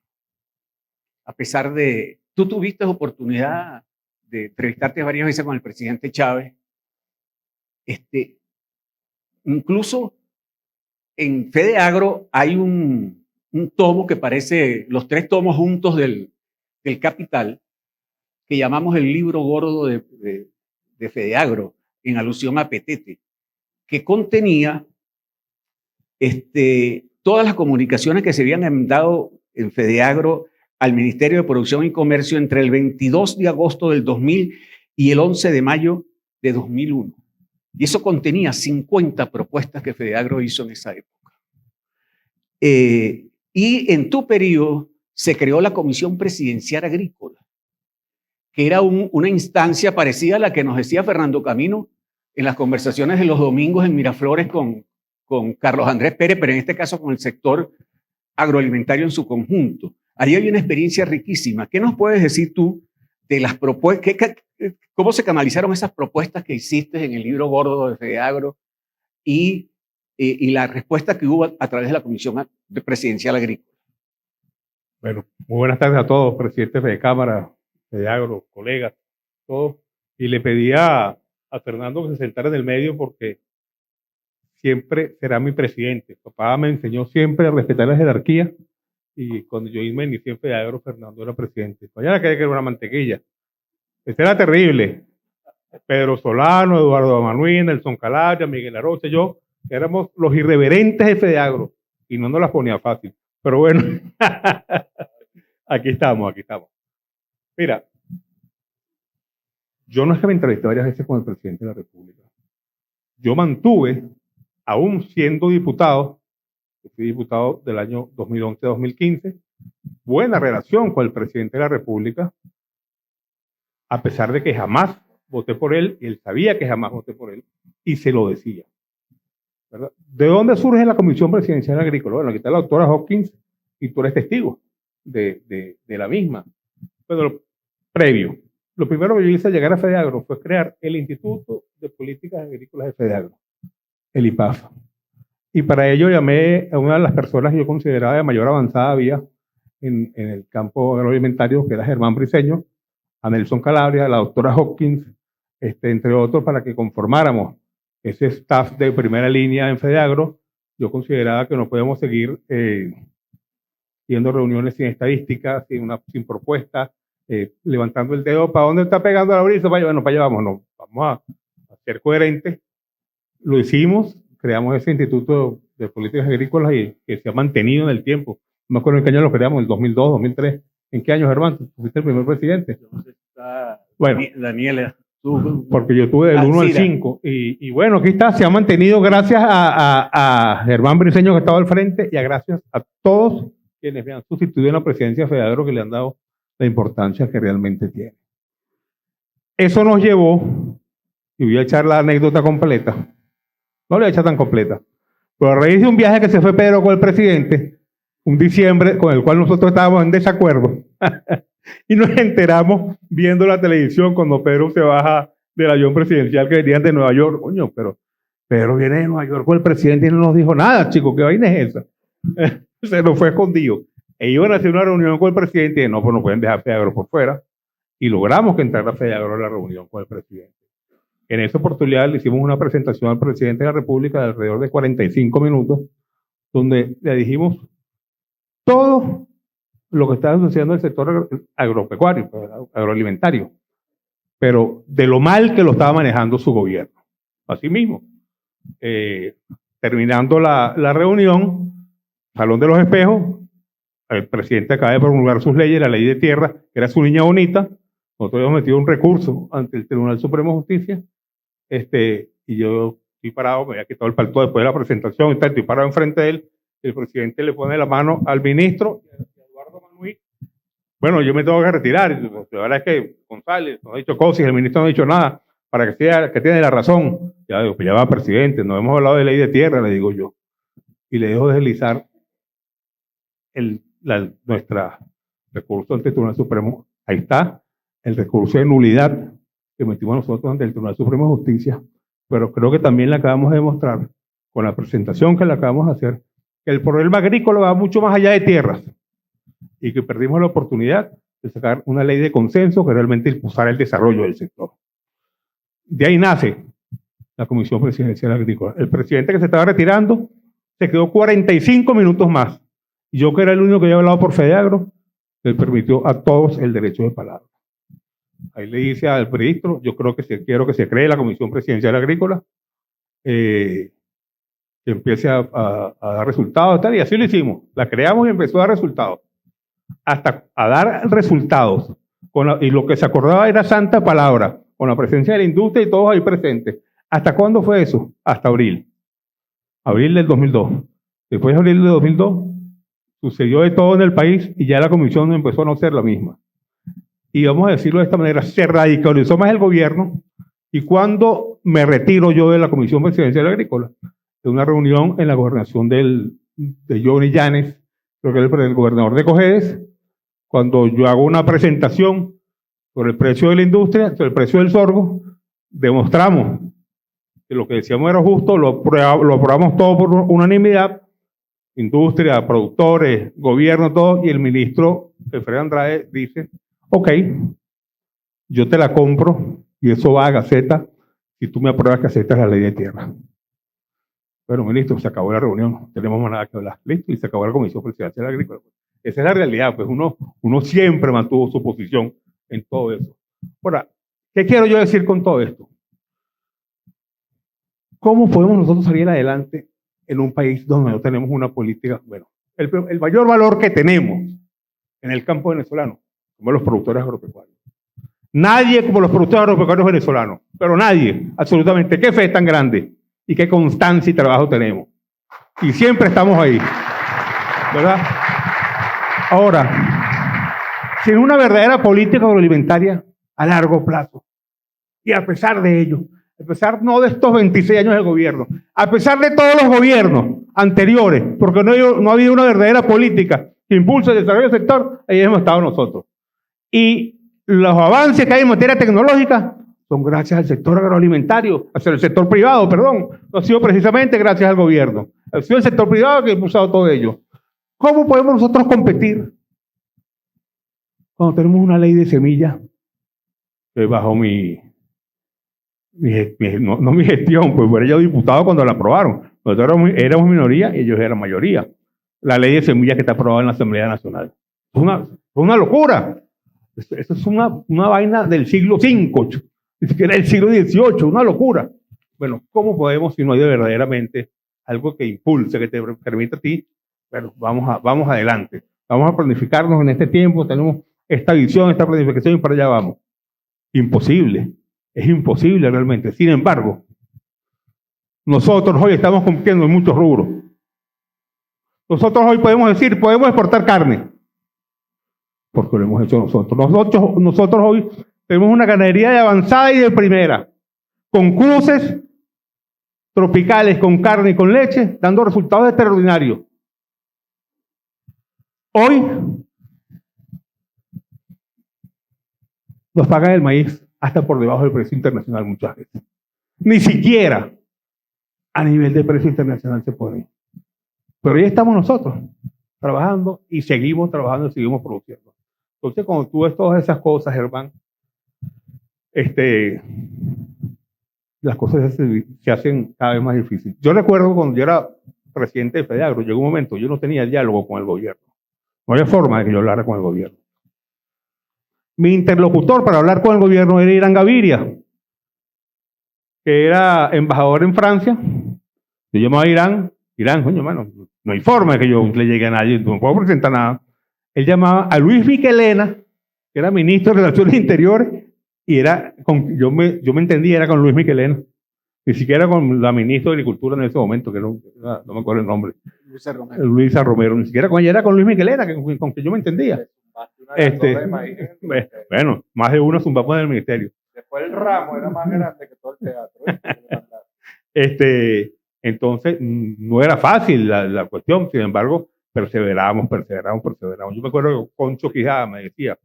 A pesar de, tú tuviste oportunidad de entrevistarte varias veces con el presidente Chávez, incluso en FedeAgro hay un tomo que parece los 3 tomos juntos del Capital, que llamamos el libro gordo de FedeAgro, en alusión a Petete, que contenía todas las comunicaciones que se habían dado en FedeAgro al Ministerio de Producción y Comercio entre el 22 de agosto del 2000 y el 11 de mayo de 2001. Y eso contenía 50 propuestas que FedeAgro hizo en esa época. Y en tu periodo se creó la Comisión Presidencial Agrícola, que era una instancia parecida a la que nos decía Fernando Camino en las conversaciones de los domingos en Miraflores con Carlos Andrés Pérez, pero en este caso con el sector agroalimentario en su conjunto. Allí hay una experiencia riquísima. ¿Qué nos puedes decir tú de las propuestas? ¿Cómo se canalizaron esas propuestas que hiciste en el libro gordo de FedeAgro? Y y la respuesta que hubo a través de la Comisión Presidencial Agrícola. Bueno, muy buenas tardes a todos, presidentes de Cámara, de Agro, colegas, todos. Y le pedía a Fernando que se sentara en el medio porque siempre será mi presidente. Papá me enseñó siempre a respetar la jerarquía y cuando yo me inicié en Fedeagro, Fernando era presidente. Mañana creía que era una mantequilla. Este era terrible. Pedro Solano, Eduardo Manuel, Nelson Calabria, Miguel Arocha, yo, éramos los irreverentes de Fedeagro y no nos las ponía fácil. Pero bueno, aquí estamos. Mira, yo no es que me entrevisté varias veces con el presidente de la República. Yo mantuve, aún siendo diputado, yo fui diputado del año 2011-2015, buena relación con el presidente de la República, a pesar de que jamás voté por él, y él sabía que jamás voté por él, y se lo decía. ¿Verdad? ¿De dónde surge la Comisión Presidencial Agrícola? Bueno, aquí está la doctora Hopkins, y tú eres testigo de la misma. Pero previo, lo primero que yo hice al llegar a Fedeagro fue crear el Instituto de Políticas Agrícolas de Fedeagro, el IPAF. Y para ello llamé a una de las personas que yo consideraba de mayor avanzada había en el campo agroalimentario, que era Germán Briceño, a Nelson Calabria, a la doctora Hopkins, entre otros, para que conformáramos ese staff de primera línea en Fedeagro. Yo consideraba que no podemos seguir yendo a reuniones sin estadísticas, sin propuestas, levantando el dedo, ¿para dónde está pegando la brisa? Bueno, para allá vamos, no, vamos a ser coherentes. Lo hicimos, creamos ese Instituto de Políticas Agrícolas y que se ha mantenido en el tiempo. No me acuerdo en qué año lo creamos, en el 2002, 2003. ¿En qué año, Germán? ¿Tú fuiste el primer presidente? Bueno, Daniela, porque yo tuve del 1 al 5. Y bueno, aquí está, se ha mantenido gracias a Germán Briceño, que estaba al frente, y gracias a todos quienes me han sustituido en la presidencia de Fedeagro, que le han dado la importancia que realmente tiene. Eso nos llevó, y voy a echar la anécdota completa, no la voy a echar tan completa, pero a raíz de un viaje que se fue Pedro con el presidente, un diciembre, con el cual nosotros estábamos en desacuerdo, y nos enteramos viendo la televisión cuando Pedro se baja del avión presidencial que venían de Nueva York. Coño, pero Pedro viene de Nueva York con el presidente y no nos dijo nada, chicos, ¿qué vaina es esa? Se nos fue escondido. E iban a hacer una reunión con el presidente y no, pues no pueden dejar Fedeagro por fuera. Y logramos que entrara Fedeagro a la reunión con el presidente. En esa oportunidad le hicimos una presentación al presidente de la República de alrededor de 45 minutos, donde le dijimos todo lo que está sucediendo en el sector agropecuario, agroalimentario, pero de lo mal que lo estaba manejando su gobierno. Asimismo, terminando la reunión, Salón de los Espejos, el presidente acaba de promulgar sus leyes, la ley de tierra, que era su niña bonita. Nosotros habíamos metido un recurso ante el Tribunal Supremo de Justicia, y yo estoy parado, me había quitado el palto después de la presentación, y tal, estoy parado enfrente de él, el presidente le pone la mano al ministro, Eduardo Manuel. Bueno, yo me tengo que retirar, la verdad es que González no ha dicho cosas, el ministro no ha dicho nada, para que sea que tiene la razón. Ya digo, pues ya va, presidente, no hemos hablado de ley de tierra, le digo yo. Y le dejo deslizar nuestra recurso ante el Tribunal Supremo. Ahí está el recurso de nulidad que metimos nosotros ante el Tribunal Supremo de Justicia, pero creo que también le acabamos de demostrar, con la presentación que le acabamos de hacer, que el problema agrícola va mucho más allá de tierras y que perdimos la oportunidad de sacar una ley de consenso que realmente impulsara el desarrollo del sector. De ahí nace la Comisión Presidencial Agrícola. El presidente que se estaba retirando se quedó 45 minutos más. Y yo, que era el único que había hablado por Fedeagro, le permitió a todos el derecho de palabra. Ahí le dice al ministro, yo creo que quiero que se cree la Comisión Presidencial Agrícola, que empiece a dar resultados, tal, y así lo hicimos. La creamos y empezó a dar resultados. Hasta a dar resultados. Y lo que se acordaba era santa palabra, con la presencia de la industria y todos ahí presentes. ¿Hasta cuándo fue eso? Hasta abril. Abril del 2002. Después de abril del 2002, sucedió de todo en el país y ya la comisión empezó a no ser la misma. Y vamos a decirlo de esta manera, se radicalizó más el gobierno. Y cuando me retiro yo de la Comisión Presidencial Agrícola, de una reunión en la gobernación de Johnny Llanes, creo que era el gobernador de Cojedes, cuando yo hago una presentación sobre el precio de la industria, sobre el precio del sorgo, demostramos que lo que decíamos era justo, lo aprobamos todo por unanimidad, industria, productores, gobierno, todo, y el ministro Alfredo Andrade dice, ok, yo te la compro y eso va a Gaceta si tú me apruebas que aceptas la ley de tierra. Bueno, ministro, se acabó la reunión, no tenemos más nada que hablar. Listo, y se acabó la Comisión Presidencial Agrícola. Esa es la realidad, pues uno siempre mantuvo su posición en todo eso. Ahora, ¿qué quiero yo decir con todo esto? ¿Cómo podemos nosotros salir adelante en un país donde no tenemos una política? Bueno, el mayor valor que tenemos en el campo venezolano somos los productores agropecuarios. Nadie como los productores agropecuarios venezolanos, pero nadie, absolutamente. ¿Qué fe tan grande? Y qué constancia y trabajo tenemos. Y siempre estamos ahí, ¿verdad? Ahora, sin una verdadera política agroalimentaria a largo plazo, y a pesar de ello, a pesar no de estos 26 años de gobierno, a pesar de todos los gobiernos anteriores, porque no ha habido una verdadera política que impulse el desarrollo del sector, ahí hemos estado nosotros. Y los avances que hay en materia tecnológica son gracias al sector agroalimentario, hacia el sector privado, perdón. No ha sido precisamente gracias al gobierno. Ha sido el sector privado que ha impulsado todo ello. ¿Cómo podemos nosotros competir cuando tenemos una ley de semillas que bajo mi gestión, pues fuera yo diputado cuando la aprobaron? Nosotros éramos minoría y ellos eran mayoría. La ley de semillas que está aprobada en la Asamblea Nacional. Es una locura. Eso es una vaina del siglo V, ni siquiera del siglo XVIII, una locura. Bueno, ¿cómo podemos, si no hay verdaderamente algo que impulse, que te permita a ti? Bueno, vamos adelante. Vamos a planificarnos en este tiempo, tenemos esta visión, esta planificación y para allá vamos. Imposible, es imposible realmente. Sin embargo, nosotros hoy estamos compitiendo en muchos rubros. Nosotros hoy podemos decir, podemos exportar carne, porque lo hemos hecho nosotros. Nosotros hoy tenemos una ganadería de avanzada y de primera, con cruces tropicales, con carne y con leche, dando resultados extraordinarios. Hoy nos pagan el maíz hasta por debajo del precio internacional muchas veces. Ni siquiera a nivel de precio internacional se pone. Pero ahí estamos nosotros, trabajando y seguimos trabajando y seguimos produciendo. Entonces, cuando tú ves todas esas cosas, Germán, las cosas se hacen cada vez más difíciles. Yo recuerdo cuando yo era presidente de FEDEAGRO, llegó un momento, yo no tenía diálogo con el gobierno. No había forma de que yo hablara con el gobierno. Mi interlocutor para hablar con el gobierno era Irán Gaviria, que era embajador en Francia. Yo llamaba a Irán, coño, hermano, no hay forma de que yo le llegue a nadie, no puedo presentar nada. Él llamaba a Luis Michelena, que era ministro de Relaciones Interiores, y yo me entendía, era con Luis Michelena, ni siquiera con la ministra de Agricultura en ese momento, que no me acuerdo el nombre. Luisa Romero, ni siquiera con ella, era con Luis Michelena, con que yo me entendía. Bueno, más de uno zumbamos en el ministerio. Después el ramo era más grande que todo el teatro. Entonces, no era fácil la cuestión, sin embargo, perseveramos. Yo me acuerdo que Concho Quijada me decía,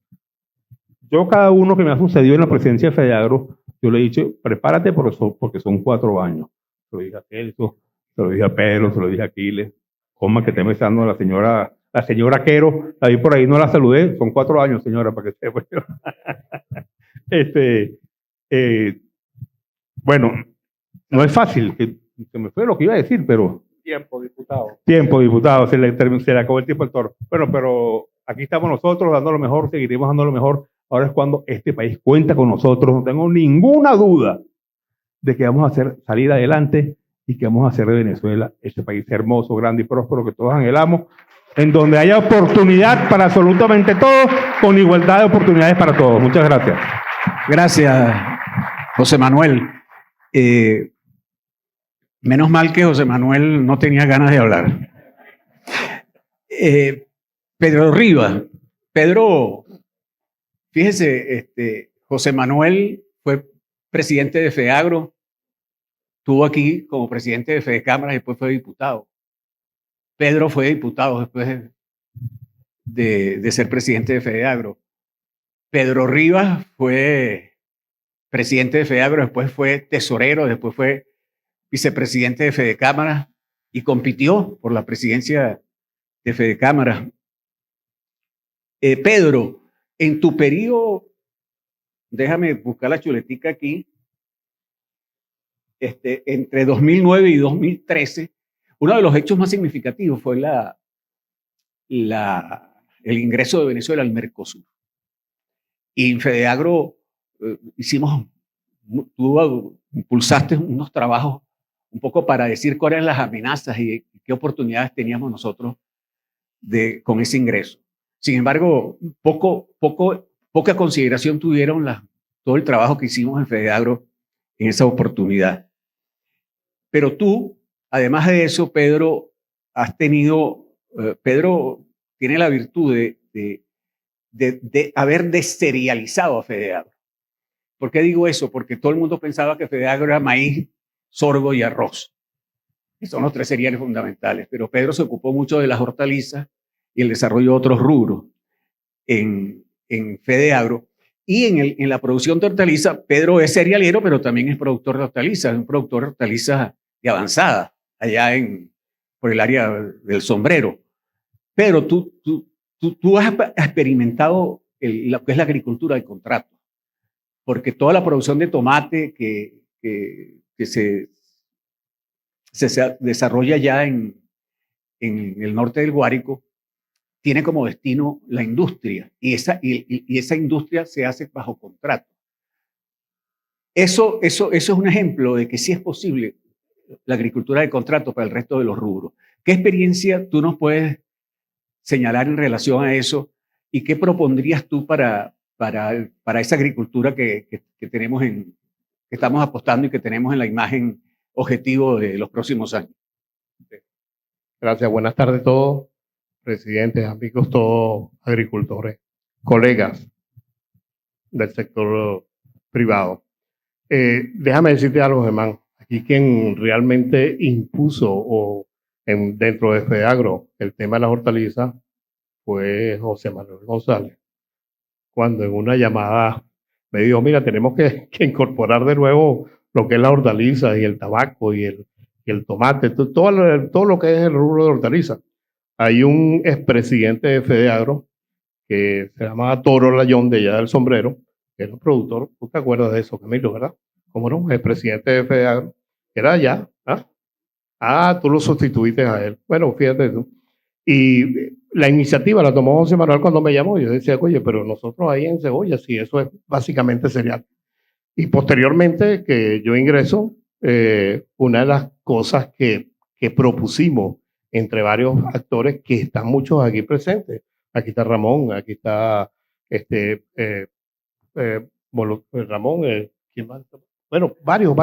yo cada uno que me ha sucedido en la presidencia de FEDEAGRO, yo le he dicho, prepárate porque son 4 años. Se lo dije a Celso, se lo dije a Pedro, se lo dije a Aquiles, coma que esté besando a la señora Quero, ahí por ahí no la saludé, son 4 años, señora, para que sepa. Bueno, no es fácil, que me fue lo que iba a decir, pero... Tiempo, diputado, se le acabó el tiempo al toro. Bueno, pero aquí estamos nosotros dando lo mejor, seguiremos dando lo mejor. Ahora es cuando este país cuenta con nosotros, no tengo ninguna duda de que vamos a salir adelante y que vamos a hacer de Venezuela este país hermoso, grande y próspero que todos anhelamos, en donde haya oportunidad para absolutamente todos, con igualdad de oportunidades para todos. Muchas gracias. Gracias, José Manuel. Menos mal que José Manuel no tenía ganas de hablar. Pedro Rivas. Pedro, fíjese, José Manuel fue presidente de FEAGRO, estuvo aquí como presidente de FEDECámaras y después fue diputado. Pedro fue diputado después de ser presidente de FEDEAGRO. Pedro Rivas fue presidente de FEDEAGRO, después fue tesorero, después fue vicepresidente de Fedecámara y compitió por la presidencia de Fedecámara. Pedro, en tu periodo, déjame buscar la chuletica aquí, entre 2009 y 2013, uno de los hechos más significativos fue el ingreso de Venezuela al Mercosur. Y en Fedeagro tú impulsaste unos trabajos un poco para decir cuáles eran las amenazas y qué oportunidades teníamos nosotros con ese ingreso. Sin embargo, poca consideración tuvieron todo el trabajo que hicimos en Fedeagro en esa oportunidad. Pero tú, además de eso, Pedro, Pedro tiene la virtud de haber deserializado a Fedeagro. ¿Por qué digo eso? Porque todo el mundo pensaba que Fedeagro era maíz, sorgo y arroz. Son los 3 cereales fundamentales. Pero Pedro se ocupó mucho de las hortalizas y el desarrollo de otros rubros en Fedeagro. Y en la producción de hortalizas, Pedro es cerealero, pero también es productor de hortalizas, es un productor de hortalizas de avanzada, allá por el área del Sombrero. Pero tú has experimentado lo que es la agricultura de contrato, porque toda la producción de tomate que se desarrolla ya en el norte del Guárico tiene como destino la industria, y esa industria se hace bajo contrato. Eso es un ejemplo de que sí es posible la agricultura de contrato para el resto de los rubros. ¿Qué experiencia tú nos puedes señalar en relación a eso y qué propondrías tú para esa agricultura que tenemos que estamos apostando y que tenemos en la imagen objetivo de los próximos años? Gracias, buenas tardes a todos, presidentes, amigos, todos agricultores, colegas del sector privado. Déjame decirte algo, Germán. Aquí quien realmente impuso dentro de Fedeagro el tema de las hortalizas fue José Manuel González. Cuando en una llamada me dijo, mira, tenemos que incorporar de nuevo lo que es la hortaliza y el tabaco y el tomate, todo lo que es el rubro de hortalizas. Hay un expresidente de Fedeagro que se llamaba Toro Layón de allá del Sombrero, que era un productor. ¿Tú te acuerdas de eso, Camilo, verdad? ¿Cómo no? El presidente de Fedeagro era allá. Tú lo sustituiste a él. Bueno, fíjate tú. Y la iniciativa la tomó José Manuel cuando me llamó. Yo decía, oye, pero nosotros ahí en Cebolla, sí, eso es básicamente cereal. Y posteriormente que yo ingreso, una de las cosas que propusimos entre varios actores que están muchos aquí presentes. Aquí está Ramón, aquí está Ramón, ¿quién más? Bueno, varios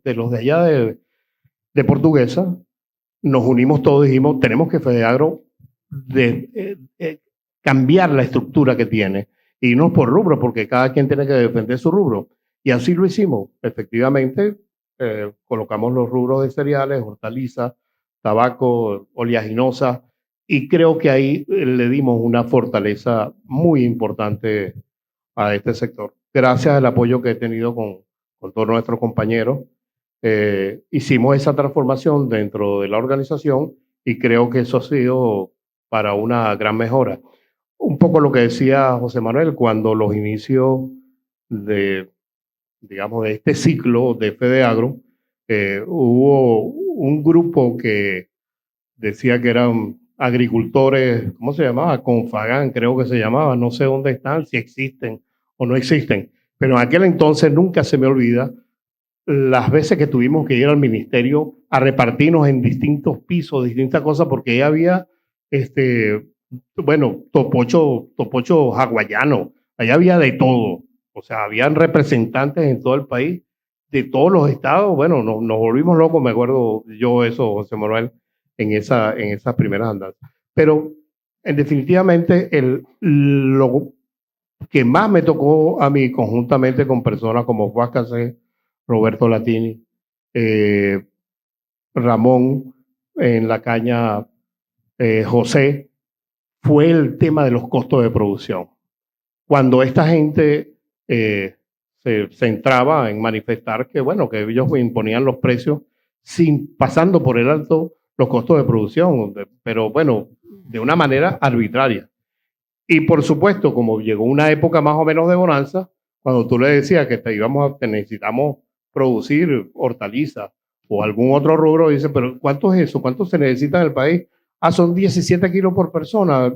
de los de allá de Portuguesa. Nos unimos todos y dijimos, tenemos que Fedeagro cambiar la estructura que tiene y no por rubro, porque cada quien tiene que defender su rubro. Y así lo hicimos. Efectivamente, colocamos los rubros de cereales, hortalizas, tabaco, oleaginosas, y creo que ahí le dimos una fortaleza muy importante a este sector. Gracias al apoyo que he tenido con todos nuestros compañeros, hicimos esa transformación dentro de la organización y creo que eso ha sido para una gran mejora. Un poco lo que decía José Manuel, cuando los inicios de este ciclo de Fedeagro, hubo un grupo que decía que eran agricultores, ¿cómo se llamaba? Confagán, creo que se llamaba, no sé dónde están, si existen o no existen, pero en aquel entonces nunca se me olvida las veces que tuvimos que ir al ministerio a repartirnos en distintos pisos, distintas cosas, porque ya había, topocho hawaiano, allá había de todo, o sea, habían representantes en todo el país, de todos los estados. Bueno, nos volvimos locos, me acuerdo yo eso, José Manuel, en esas primeras andanzas. Pero, definitivamente, lo que más me tocó a mí, conjuntamente con personas como Juan Casé, Roberto Latini, Ramón en la caña, José, fue el tema de los costos de producción. Cuando esta gente se centraba en manifestar que, bueno, que ellos imponían los precios sin pasando por el alto los costos de producción, pero bueno, de una manera arbitraria. Y por supuesto, como llegó una época más o menos de bonanza, cuando tú le decías que necesitamos producir hortalizas o algún otro rubro, dice, pero ¿cuánto es eso? ¿Cuánto se necesita en el país? Ah, son 17 kilos por persona.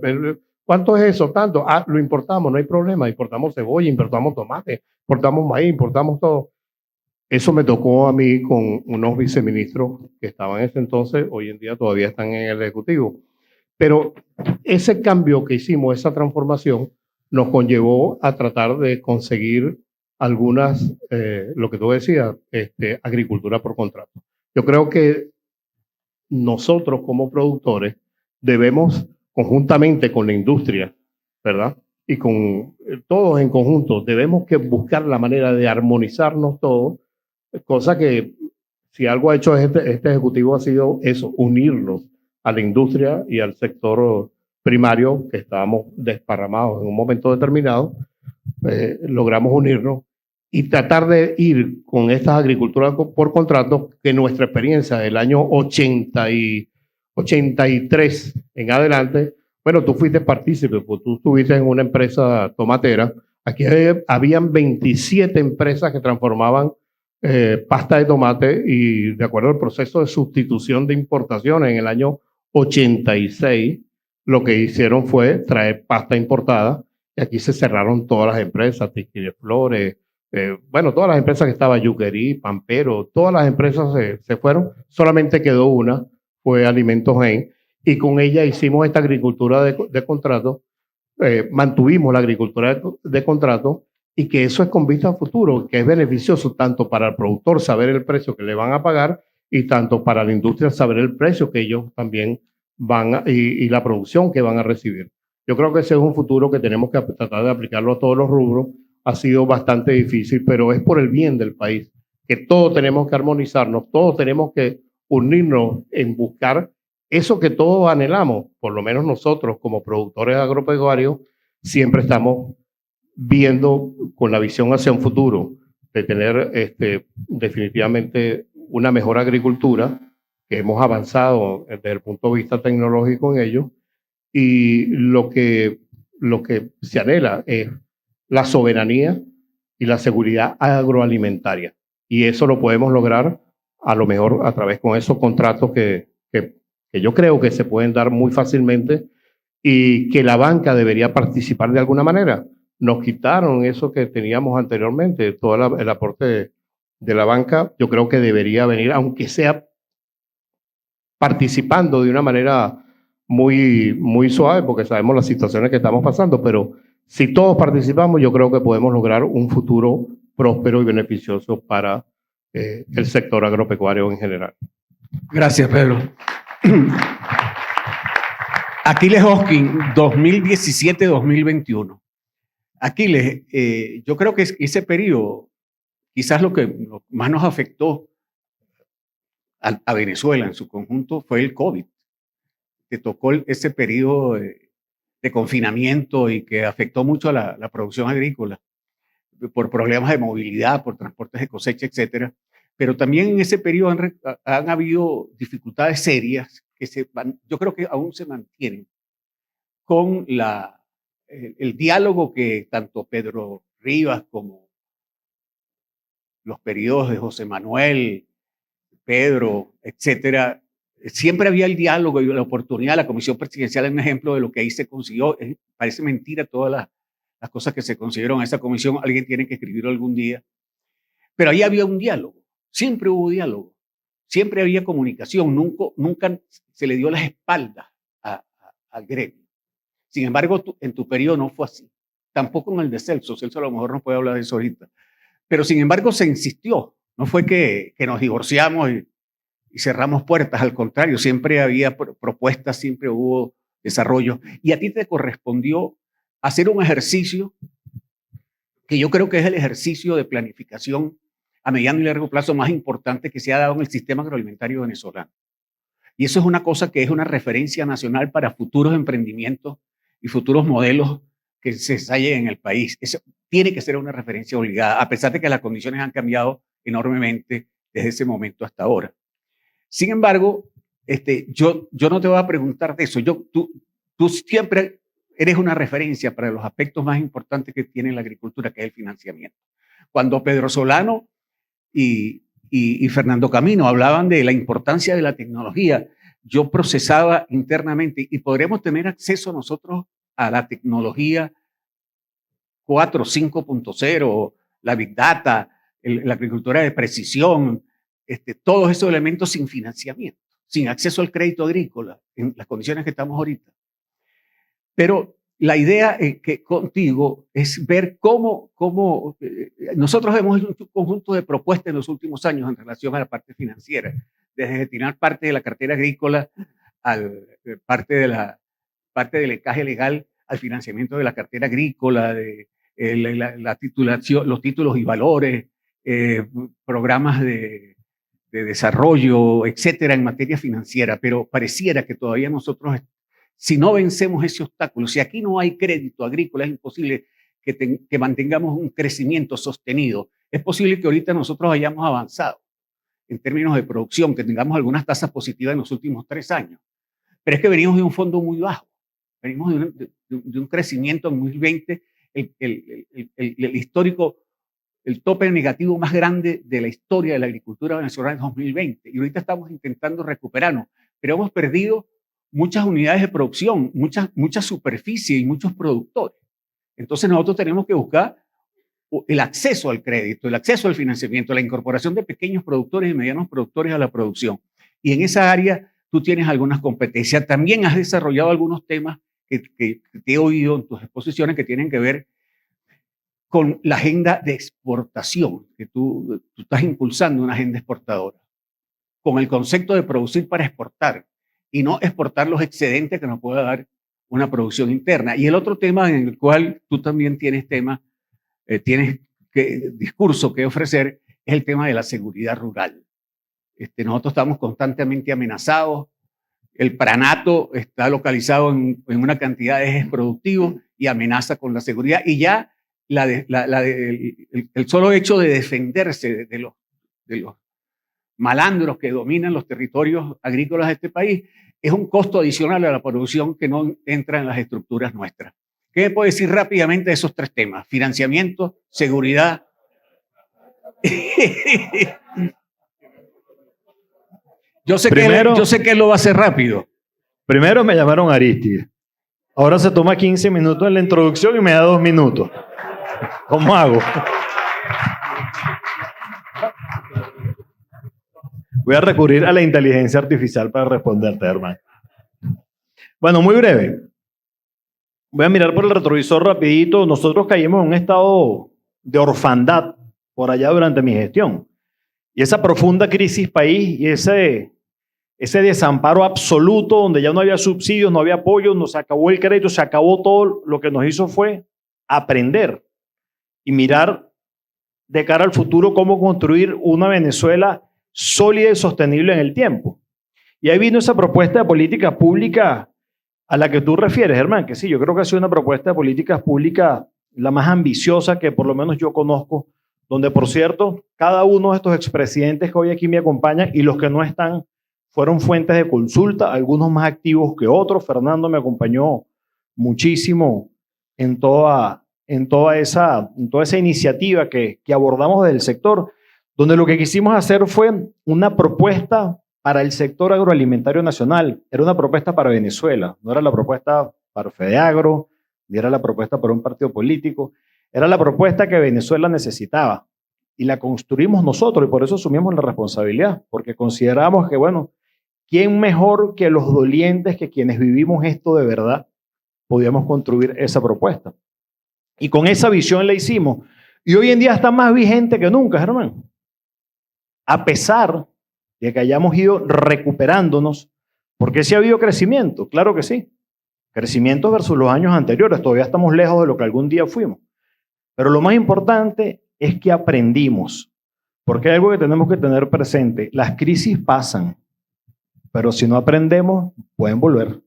¿Cuánto es eso? Tanto. Ah, lo importamos, no hay problema. Importamos cebolla, importamos tomate, importamos maíz, importamos todo. Eso me tocó a mí con unos viceministros que estaban en ese entonces, hoy en día todavía están en el Ejecutivo. Pero ese cambio que hicimos, esa transformación, nos conllevó a tratar de conseguir algunas, lo que tú decías, agricultura por contrato. Yo creo que nosotros como productores debemos, conjuntamente con la industria, ¿verdad? Y con todos en conjunto, debemos que buscar la manera de armonizarnos todos, cosa que si algo ha hecho este Ejecutivo ha sido eso, unirnos a la industria y al sector primario, que estábamos desparramados en un momento determinado, logramos unirnos y tratar de ir con estas agriculturas por contrato, que nuestra experiencia del año 83 en adelante, bueno, tú fuiste partícipe, pues tú estuviste en una empresa tomatera. Aquí habían 27 empresas que transformaban pasta de tomate, y de acuerdo al proceso de sustitución de importaciones en el año 86, lo que hicieron fue traer pasta importada, y aquí se cerraron todas las empresas, Tequila Flores, bueno, todas las empresas que estaban, Yuquerí, Pampero, todas las empresas se fueron, solamente quedó una, fue Alimentos Gen, y con ella hicimos esta agricultura de contrato, mantuvimos la agricultura de contrato, y que eso es con vista a futuro, que es beneficioso tanto para el productor saber el precio que le van a pagar, y tanto para la industria saber el precio que ellos también y la producción que van a recibir. Yo creo que ese es un futuro que tenemos que tratar de aplicarlo a todos los rubros. Ha sido bastante difícil, pero es por el bien del país, que todos tenemos que armonizarnos, todos tenemos que unirnos en buscar eso que todos anhelamos. Por lo menos nosotros como productores agropecuarios siempre estamos viendo con la visión hacia un futuro de tener definitivamente una mejor agricultura, que hemos avanzado desde el punto de vista tecnológico en ello, y lo que se anhela es la soberanía y la seguridad agroalimentaria. Y eso lo podemos lograr a lo mejor a través con esos contratos que yo creo que se pueden dar muy fácilmente, y que la banca debería participar de alguna manera. Nos quitaron eso que teníamos anteriormente, todo el aporte de la banca. Yo creo que debería venir, aunque sea participando de una manera muy, muy suave, porque sabemos las situaciones que estamos pasando, pero si todos participamos, yo creo que podemos lograr un futuro próspero y beneficioso para el sector agropecuario en general. Gracias, Pedro. Aquiles Hoskin, 2017-2021. Aquiles, yo creo que ese periodo, quizás lo que más nos afectó a Venezuela en su conjunto fue el COVID. Te tocó ese periodo de confinamiento y que afectó mucho a la producción agrícola por problemas de movilidad, por transportes de cosecha, etcétera. Pero también en ese periodo han habido dificultades serias que yo creo que aún se mantienen con el diálogo que tanto Pedro Rivas como los periodos de José Manuel, Pedro, etcétera, siempre había el diálogo y la oportunidad. La Comisión Presidencial es un ejemplo de lo que ahí se consiguió. Parece mentira todas las cosas que se consiguieron en esa comisión. Alguien tiene que escribirlo algún día. Pero ahí había un diálogo. Siempre hubo diálogo. Siempre había comunicación. Nunca se le dio las espaldas al gremio. Sin embargo, en tu periodo no fue así. Tampoco en el de Celso. Celso a lo mejor no puede hablar de eso ahorita. Pero sin embargo se insistió. No fue que nos divorciamos y cerramos puertas. Al contrario, siempre había propuestas, siempre hubo desarrollo. Y a ti te correspondió hacer un ejercicio que yo creo que es el ejercicio de planificación a mediano y largo plazo más importante que se ha dado en el sistema agroalimentario venezolano. Y eso es una cosa que es una referencia nacional para futuros emprendimientos y futuros modelos que se ensayeen en el país. Eso tiene que ser una referencia obligada, a pesar de que las condiciones han cambiado enormemente desde ese momento hasta ahora. Sin embargo, yo no te voy a preguntar de eso. Tú siempre eres una referencia para los aspectos más importantes que tiene la agricultura, que es el financiamiento. Cuando Pedro Solano y Fernando Camino hablaban de la importancia de la tecnología, yo procesaba internamente y podremos tener acceso nosotros a la tecnología 4, 5.0, la Big Data, la agricultura de precisión, todos esos elementos sin financiamiento, sin acceso al crédito agrícola, en las condiciones que estamos ahorita. Pero la idea que contigo es ver cómo nosotros hemos hecho un conjunto de propuestas en los últimos años en relación a la parte financiera, desde destinar parte de la cartera agrícola parte del encaje legal al financiamiento de la cartera agrícola, de la titulación, los títulos y valores, programas de desarrollo, etcétera, en materia financiera. Pero pareciera que todavía nosotros, si no vencemos ese obstáculo, si aquí no hay crédito agrícola, es imposible que mantengamos un crecimiento sostenido. Es posible que ahorita nosotros hayamos avanzado en términos de producción, que tengamos algunas tasas positivas en los últimos 3 años. Pero es que venimos de un fondo muy bajo. Venimos de un crecimiento en 2020, el histórico, el tope negativo más grande de la historia de la agricultura venezolana en 2020. Y ahorita estamos intentando recuperarnos, pero hemos perdido muchas unidades de producción, mucha superficie y muchos productores. Entonces nosotros tenemos que buscar el acceso al crédito, el acceso al financiamiento, la incorporación de pequeños productores y medianos productores a la producción. Y en esa área tú tienes algunas competencias. También has desarrollado algunos temas que te he oído en tus exposiciones que tienen que ver con la agenda de exportación, que tú estás impulsando una agenda exportadora, con el concepto de producir para exportar y no exportar los excedentes que nos pueda dar una producción interna. Y el otro tema en el cual tú también tienes discurso que ofrecer es el tema de la seguridad rural. Nosotros estamos constantemente amenazados. El pranato está localizado en una cantidad de ejes productivos y amenaza con la seguridad. Y ya el solo hecho de defenderse de los malandros que dominan los territorios agrícolas de este país es un costo adicional a la producción que no entra en las estructuras nuestras. ¿Qué me puede decir rápidamente de esos 3 temas? Financiamiento, seguridad. Yo sé que él lo va a hacer rápido. Primero me llamaron Aristide. Ahora se toma 15 minutos en la introducción y me da 2 minutos. ¿Cómo hago? Voy a recurrir a la inteligencia artificial para responderte, hermano. Bueno, muy breve. Voy a mirar por el retrovisor rapidito. Nosotros caímos en un estado de orfandad por allá durante mi gestión. Y esa profunda crisis país y ese desamparo absoluto donde ya no había subsidios, no había apoyo, se acabó el crédito, se acabó todo, lo que nos hizo fue aprender y mirar de cara al futuro cómo construir una Venezuela sólida y sostenible en el tiempo. Y ahí vino esa propuesta de política pública a la que tú refieres, Germán, que sí, yo creo que ha sido una propuesta de políticas públicas la más ambiciosa que por lo menos yo conozco, donde, por cierto, cada uno de estos expresidentes que hoy aquí me acompañan y los que no están fueron fuentes de consulta, algunos más activos que otros. Fernando me acompañó muchísimo en toda esa iniciativa que abordamos del sector, donde lo que quisimos hacer fue una propuesta para el sector agroalimentario nacional. Era una propuesta para Venezuela, no era la propuesta para Fedeagro, ni era la propuesta para un partido político, era la propuesta que Venezuela necesitaba. Y la construimos nosotros y por eso asumimos la responsabilidad, porque consideramos que, bueno, ¿quién mejor que los dolientes, que quienes vivimos esto de verdad, podíamos construir esa propuesta? Y con esa visión la hicimos. Y hoy en día está más vigente que nunca, hermano. A pesar de que hayamos ido recuperándonos, porque sí ha habido crecimiento, claro que sí. Crecimiento versus los años anteriores, todavía estamos lejos de lo que algún día fuimos. Pero lo más importante es que aprendimos, porque hay algo que tenemos que tener presente. Las crisis pasan, pero si no aprendemos, pueden volver.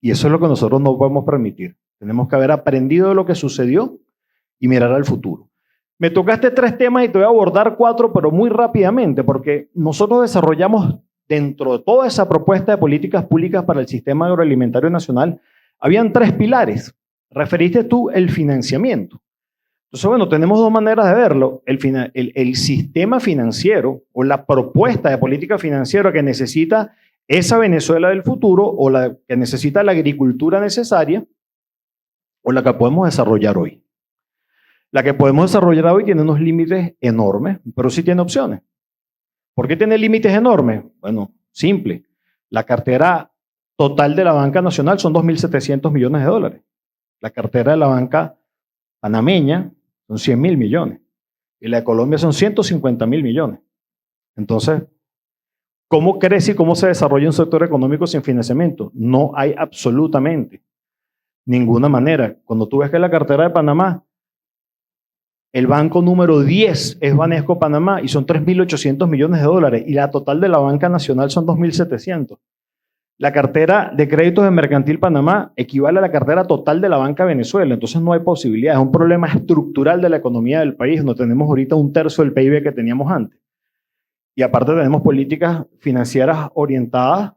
Y eso es lo que nosotros no podemos permitir. Tenemos que haber aprendido de lo que sucedió y mirar al futuro. Me tocaste 3 temas y te voy a abordar 4, pero muy rápidamente, porque nosotros desarrollamos dentro de toda esa propuesta de políticas públicas para el sistema agroalimentario nacional, habían 3 pilares. Referiste tú el financiamiento. Entonces, bueno, tenemos 2 maneras de verlo. El sistema financiero o la propuesta de política financiera que necesita esa Venezuela del futuro o la que necesita la agricultura necesaria o la que podemos desarrollar hoy. La que podemos desarrollar hoy tiene unos límites enormes, pero sí tiene opciones. ¿Por qué tiene límites enormes? Bueno, simple. La cartera total de la banca nacional son 2.700 millones de dólares. La cartera de la banca panameña son 100.000 millones. Y la de Colombia son 150.000 millones. Entonces, ¿cómo crece y cómo se desarrolla un sector económico sin financiamiento? No hay absolutamente ninguna manera. Cuando tú ves que la cartera de Panamá, el banco número 10 es Banesco Panamá y son 3.800 millones de dólares y la total de la banca nacional son 2.700. La cartera de créditos de Mercantil Panamá equivale a la cartera total de la banca Venezuela, entonces no hay posibilidad. Es un problema estructural de la economía del país. No tenemos ahorita 1/3 del PIB que teníamos antes. Y aparte tenemos políticas financieras orientadas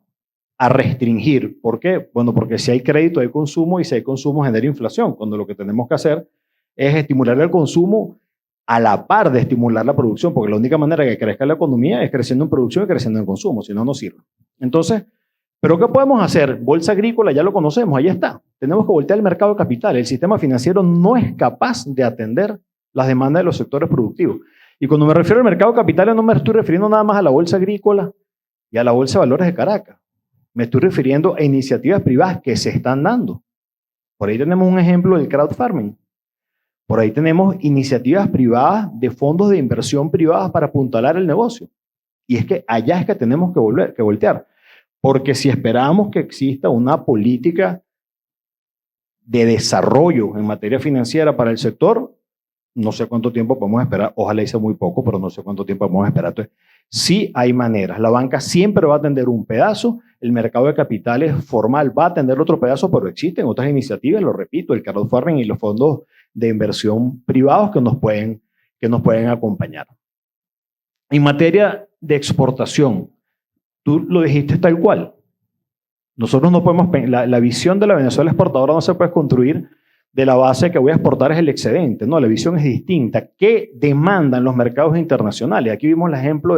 a restringir. ¿Por qué? Bueno, porque si hay crédito hay consumo y si hay consumo genera inflación, cuando lo que tenemos que hacer es estimular el consumo a la par de estimular la producción, porque la única manera que crezca la economía es creciendo en producción y creciendo en consumo, si no, no sirve. Entonces, ¿pero qué podemos hacer? Bolsa agrícola ya lo conocemos, ahí está. Tenemos que voltear el mercado de capital. El sistema financiero no es capaz de atender las demandas de los sectores productivos. Y cuando me refiero al mercado de capitales no me estoy refiriendo nada más a la bolsa agrícola y a la bolsa de valores de Caracas. Me estoy refiriendo a iniciativas privadas que se están dando. Por ahí tenemos un ejemplo del crowdfunding. Por ahí tenemos iniciativas privadas de fondos de inversión privadas para apuntalar el negocio. Y es que allá es que tenemos que voltear. Porque si esperamos que exista una política de desarrollo en materia financiera para el sector, no sé cuánto tiempo podemos esperar. Ojalá hice muy poco, pero no sé cuánto tiempo podemos esperar. Entonces, sí hay maneras. La banca siempre va a atender un pedazo. El mercado de capitales formal va a atender otro pedazo, pero existen otras iniciativas, lo repito, el crowdfunding y los fondos de inversión privados que nos pueden acompañar. En materia de exportación, tú lo dijiste tal cual. Nosotros no podemos, la visión de la Venezuela exportadora no se puede construir de la base que voy a exportar es el excedente. No, la visión es distinta. ¿Qué demandan los mercados internacionales? Aquí vimos el ejemplo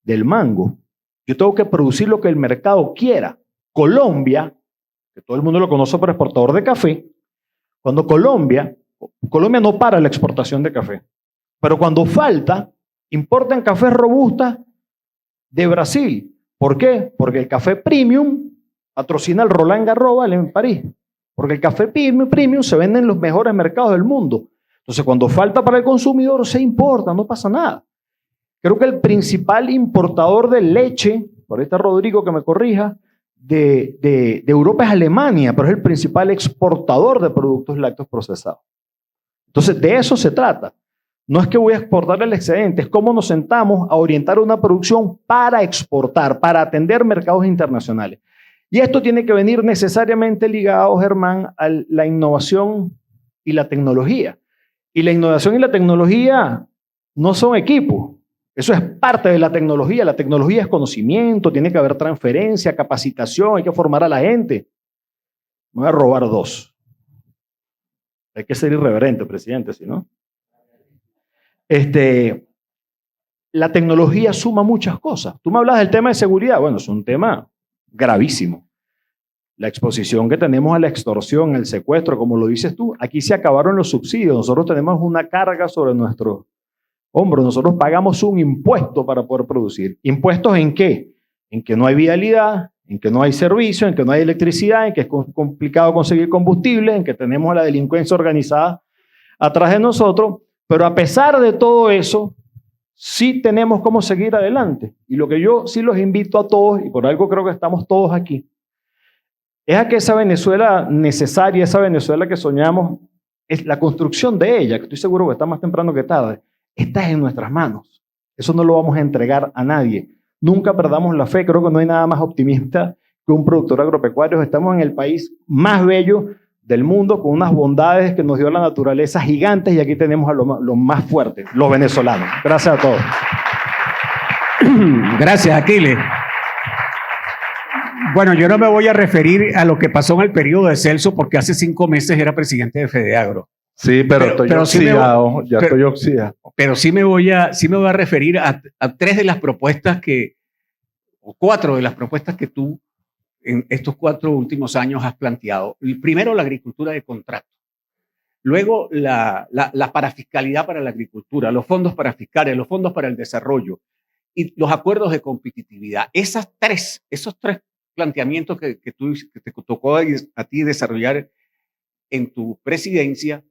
del mango. Yo tengo que producir lo que el mercado quiera. Colombia, que todo el mundo lo conoce por exportador de café, cuando Colombia no para la exportación de café, pero cuando falta, importan cafés robustas de Brasil. ¿Por qué? Porque el café premium patrocina el Roland Garros en París. Porque el café premium se vende en los mejores mercados del mundo. Entonces, cuando falta para el consumidor, se importa, no pasa nada. Creo que el principal importador de leche, por ahí está Rodrigo que me corrija, de Europa es Alemania, pero es el principal exportador de productos lácteos procesados. Entonces, de eso se trata. No es que voy a exportar el excedente, es cómo nos sentamos a orientar una producción para exportar, para atender mercados internacionales. Y esto tiene que venir necesariamente ligado, Germán, a la innovación y la tecnología. Y la innovación y la tecnología no son equipos. Eso es parte de la tecnología. La tecnología es conocimiento, tiene que haber transferencia, capacitación, hay que formar a la gente. Me voy a robar 2. Hay que ser irreverente, presidente, si no. La tecnología suma muchas cosas. Tú me hablas del tema de seguridad. Bueno, es un tema gravísimo. La exposición que tenemos a la extorsión, al secuestro, como lo dices tú, aquí se acabaron los subsidios. Nosotros tenemos una carga sobre nuestros hombros. Nosotros pagamos un impuesto para poder producir. ¿Impuestos en qué? En que no hay vialidad, en que no hay servicio, en que no hay electricidad, en que es complicado conseguir combustible, en que tenemos a la delincuencia organizada atrás de nosotros. Pero a pesar de todo eso, sí tenemos cómo seguir adelante. Y lo que yo sí los invito a todos, y por algo creo que estamos todos aquí, es a que esa Venezuela necesaria, esa Venezuela que soñamos, es la construcción de ella, que estoy seguro que está más temprano que tarde, está en nuestras manos. Eso no lo vamos a entregar a nadie. Nunca perdamos la fe. Creo que no hay nada más optimista que un productor agropecuario. Estamos en el país más bello del mundo, con unas bondades que nos dio la naturaleza gigantes, y aquí tenemos a los más fuertes, los venezolanos. Gracias a todos. Gracias, Aquiles. Bueno, yo no me voy a referir a lo que pasó en el periodo de Celso porque hace 5 meses era presidente de Fedeagro. Sí, pero estoy sí oxidado, pero- estoy oxidado. Pero sí me voy a referir a 3 de las propuestas o 4 de las propuestas que tú en estos 4 últimos años has planteado. El primero, la agricultura de contrato. Luego, la parafiscalidad para la agricultura, los fondos parafiscales, los fondos para el desarrollo y los acuerdos de competitividad. Esos tres planteamientos que te tocó a ti desarrollar en tu presidencia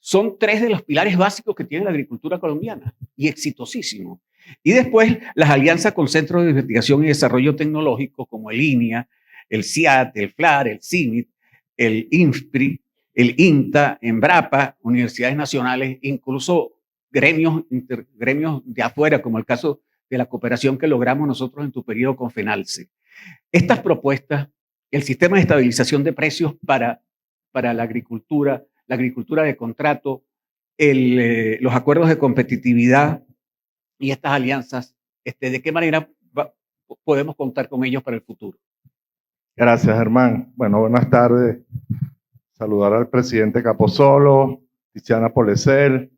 son 3 de los pilares básicos que tiene la agricultura colombiana y exitosísimo. Y después las alianzas con centros de investigación y desarrollo tecnológico como el INIA, el CIAT, el FLAR, el CIMIT, el INFPRI, el INTA, Embrapa, universidades nacionales, incluso gremios de afuera, como el caso de la cooperación que logramos nosotros en tu periodo con FENALCE. Estas propuestas, el sistema de estabilización de precios para la agricultura de contrato, los acuerdos de competitividad y estas alianzas, ¿de qué manera podemos contar con ellos para el futuro? Gracias, Germán. Bueno, buenas tardes. Saludar al presidente Capozolo, Tiziana Polecer,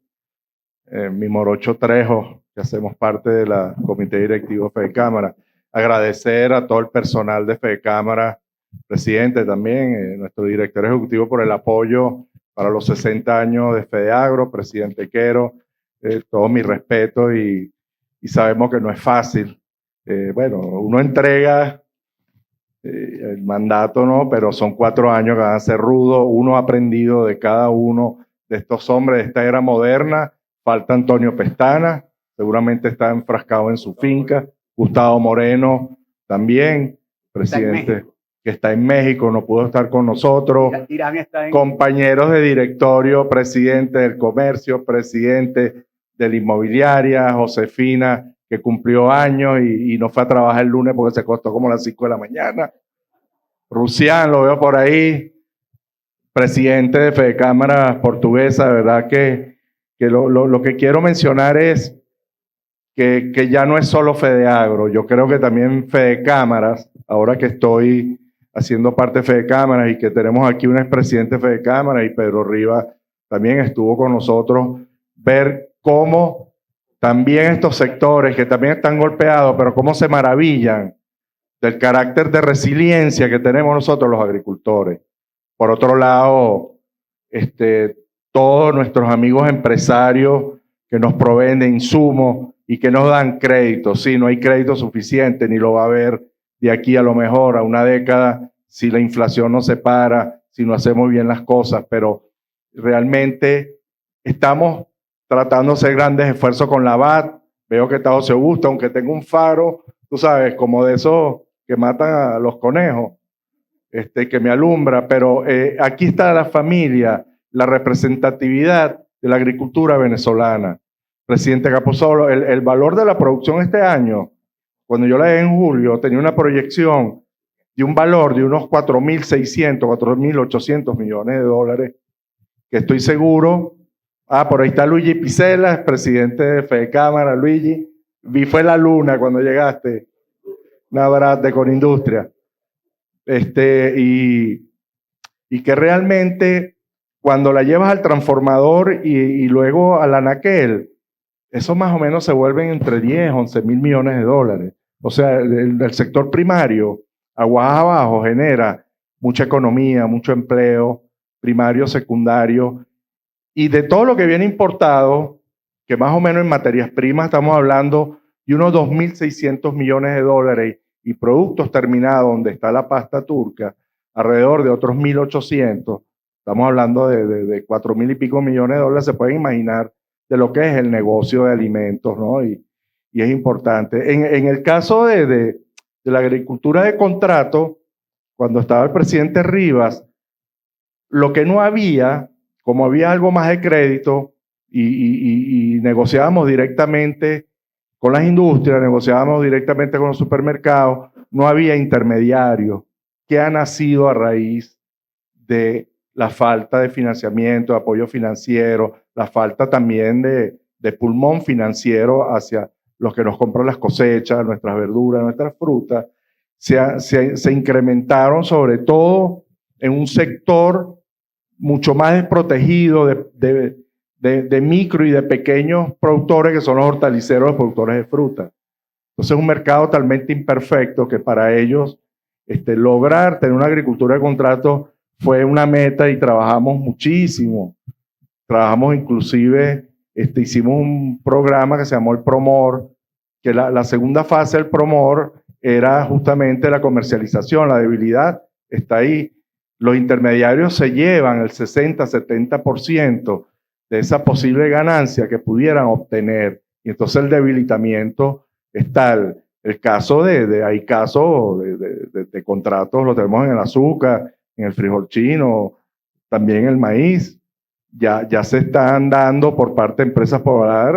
mi morocho Trejo, que hacemos parte del comité directivo de FEDECámara. Agradecer a todo el personal de FEDECámara, presidente también, nuestro director ejecutivo por el apoyo para los 60 años de Fedeagro, presidente Quero, todo mi respeto y sabemos que no es fácil. Bueno, uno entrega el mandato, ¿no? Pero son 4 años que van a ser rudos. Uno ha aprendido de cada uno de estos hombres de esta era moderna. Falta Antonio Pestana, seguramente está enfrascado en su finca. Gustavo Moreno también, presidente que está en México, no pudo estar con nosotros. Irán está en... Compañeros de directorio, presidente del comercio, presidente de la inmobiliaria, Josefina, que cumplió años y no fue a trabajar el lunes porque se acostó como a las 5 de la mañana. Rusián, lo veo por ahí, presidente de FEDECámara portuguesa. De verdad que lo que quiero mencionar es que ya no es solo Fedeagro. Yo creo que también FEDECámaras, ahora que estoy haciendo parte de FEDECámaras y que tenemos aquí un expresidente de FEDECámaras y Pedro Rivas también estuvo con nosotros, ver cómo también estos sectores que también están golpeados, pero cómo se maravillan del carácter de resiliencia que tenemos nosotros los agricultores. Por otro lado, todos nuestros amigos empresarios que nos proveen de insumos y que nos dan crédito. Sí, no hay crédito suficiente, ni lo va a haber de aquí a lo mejor a una década si la inflación no se para, si no hacemos bien las cosas, pero realmente estamos tratando de hacer grandes esfuerzos con la VAT. Veo que está José Augusto, aunque tengo un faro, tú sabes, como de esos que matan a los conejos, que me alumbra, pero aquí está la familia, la representatividad de la agricultura venezolana. Presidente Capozolo, el valor de la producción este año, cuando yo la dejé en julio, tenía una proyección de un valor de unos 4.600, 4.800 millones de dólares, que estoy seguro. Por ahí está Luigi Picela, presidente de FEDECámara. Luigi, vi fue la luna cuando llegaste, un abrazo de Conindustria. Y que realmente cuando la llevas al transformador y luego al anaquel, eso más o menos se vuelven entre 10, 11 mil millones de dólares. O sea, el sector primario, aguas abajo, genera mucha economía, mucho empleo, primario, secundario, y de todo lo que viene importado, que más o menos en materias primas estamos hablando de unos 2.600 millones de dólares y productos terminados donde está la pasta turca, alrededor de otros 1.800, estamos hablando de 4.000 y pico millones de dólares. Se pueden imaginar de lo que es el negocio de alimentos, ¿no? Y es importante. En el caso de la agricultura de contrato, cuando estaba el presidente Rivas, lo que no había, como había algo más de crédito y negociábamos directamente con las industrias, negociábamos directamente con los supermercados, no había intermediarios, que ha nacido a raíz de la falta de financiamiento, de apoyo financiero, la falta también de pulmón financiero hacia los que nos compran las cosechas, nuestras verduras, nuestras frutas. se incrementaron sobre todo en un sector mucho más desprotegido de micro y de pequeños productores que son los hortaliceros, los productores de fruta. Entonces es un mercado totalmente imperfecto que para ellos lograr tener una agricultura de contrato fue una meta y trabajamos muchísimo. Trabajamos inclusive, hicimos un programa que se llamó el Promor, que la segunda fase del Promor era justamente la comercialización. La debilidad está ahí. Los intermediarios se llevan el 60-70% de esa posible ganancia que pudieran obtener. Y entonces el debilitamiento es tal. Hay casos de contratos, lo tenemos en el azúcar, en el frijol chino, también en el maíz. Ya se están dando por parte de Empresas Polar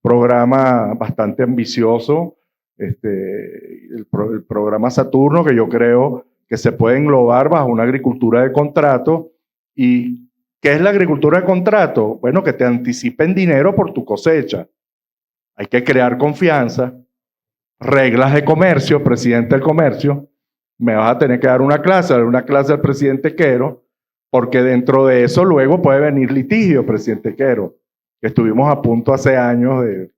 programa bastante ambicioso, el programa Saturno, que yo creo que se puede englobar bajo una agricultura de contrato. ¿Y qué es la agricultura de contrato? Bueno, que te anticipen dinero por tu cosecha. Hay que crear confianza, reglas de comercio, presidente del comercio. Me vas a tener que dar una clase al presidente Quero, porque dentro de eso luego puede venir litigio, presidente Quero, que estuvimos a punto hace años de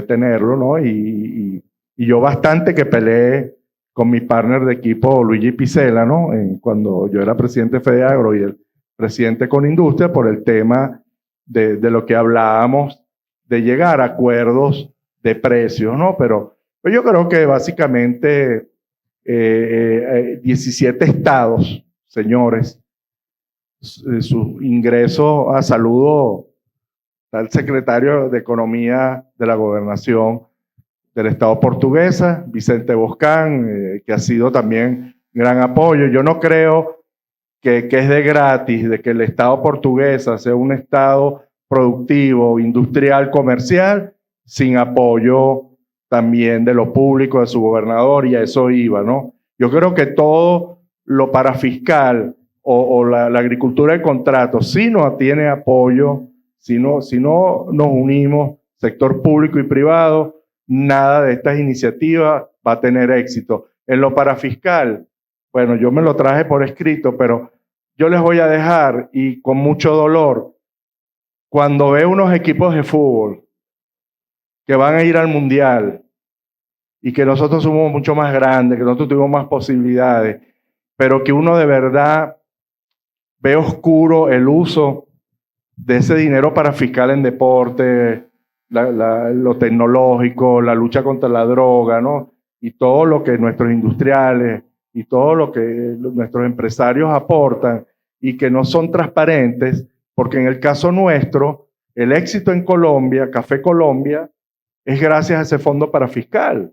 tenerlo, ¿no? Y yo bastante que peleé con mi partner de equipo, Luigi Picela, ¿no? Cuando yo era presidente de FEDEAGRO y el presidente con Industria, por el tema de lo que hablábamos, de llegar a acuerdos de precios, ¿no? Pero yo creo que básicamente 17 estados, señores, su ingreso a saludo al secretario de Economía de la Gobernación del Estado portuguesa, Vicente Boscán, que ha sido también gran apoyo. Yo no creo que es de gratis de que el Estado portuguesa sea un Estado productivo, industrial, comercial, sin apoyo también de lo público, de su gobernador, y a eso iba, ¿no? Yo creo que todo lo parafiscal o la agricultura de contrato, si no tiene apoyo, si no nos unimos, sector público y privado, nada de estas iniciativas va a tener éxito. En lo parafiscal, bueno, yo me lo traje por escrito, pero yo les voy a dejar, y con mucho dolor, cuando veo unos equipos de fútbol que van a ir al Mundial y que nosotros somos mucho más grandes, que nosotros tuvimos más posibilidades, pero que uno de verdad ve oscuro el uso de ese dinero para fiscal en deporte, lo tecnológico, la lucha contra la droga, ¿no? Y todo lo que nuestros industriales y todo lo que nuestros empresarios aportan y que no son transparentes, porque en el caso nuestro, el éxito en Colombia, Café Colombia, es gracias a ese fondo parafiscal.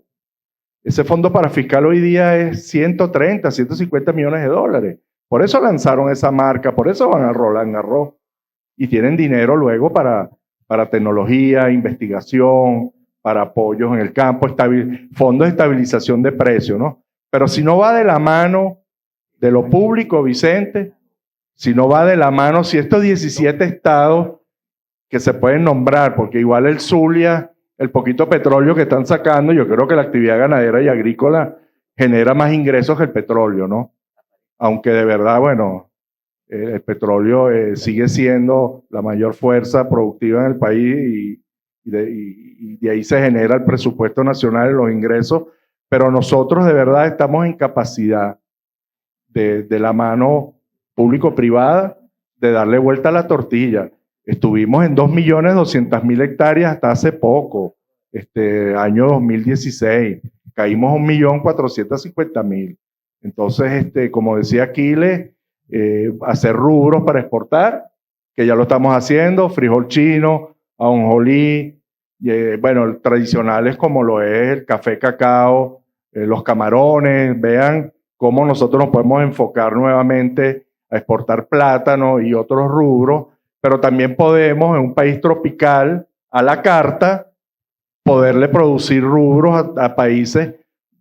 Ese fondo parafiscal hoy día es 130, 150 millones de dólares. Por eso lanzaron esa marca, por eso van a Roland Garros. Y tienen dinero luego para tecnología, investigación, para apoyos en el campo, fondos de estabilización de precios, ¿no? Pero si no va de la mano de lo público, Vicente, si no va de la mano, si estos 17 estados que se pueden nombrar, porque igual el Zulia, el poquito petróleo que están sacando, yo creo que la actividad ganadera y agrícola genera más ingresos que el petróleo, ¿no? Aunque de verdad, bueno, el petróleo sigue siendo la mayor fuerza productiva en el país y de ahí se genera el presupuesto nacional y los ingresos, pero nosotros de verdad estamos en capacidad de la mano público-privada de darle vuelta a la tortilla. Estuvimos en 2.200.000 hectáreas hasta hace poco, año 2016. Caímos a 1.450.000. Entonces, como decía Aquiles, hacer rubros para exportar, que ya lo estamos haciendo, frijol chino, ajonjolí, bueno, tradicionales como lo es el café cacao, los camarones. Vean cómo nosotros nos podemos enfocar nuevamente a exportar plátano y otros rubros, pero también podemos en un país tropical a la carta poderle producir rubros a países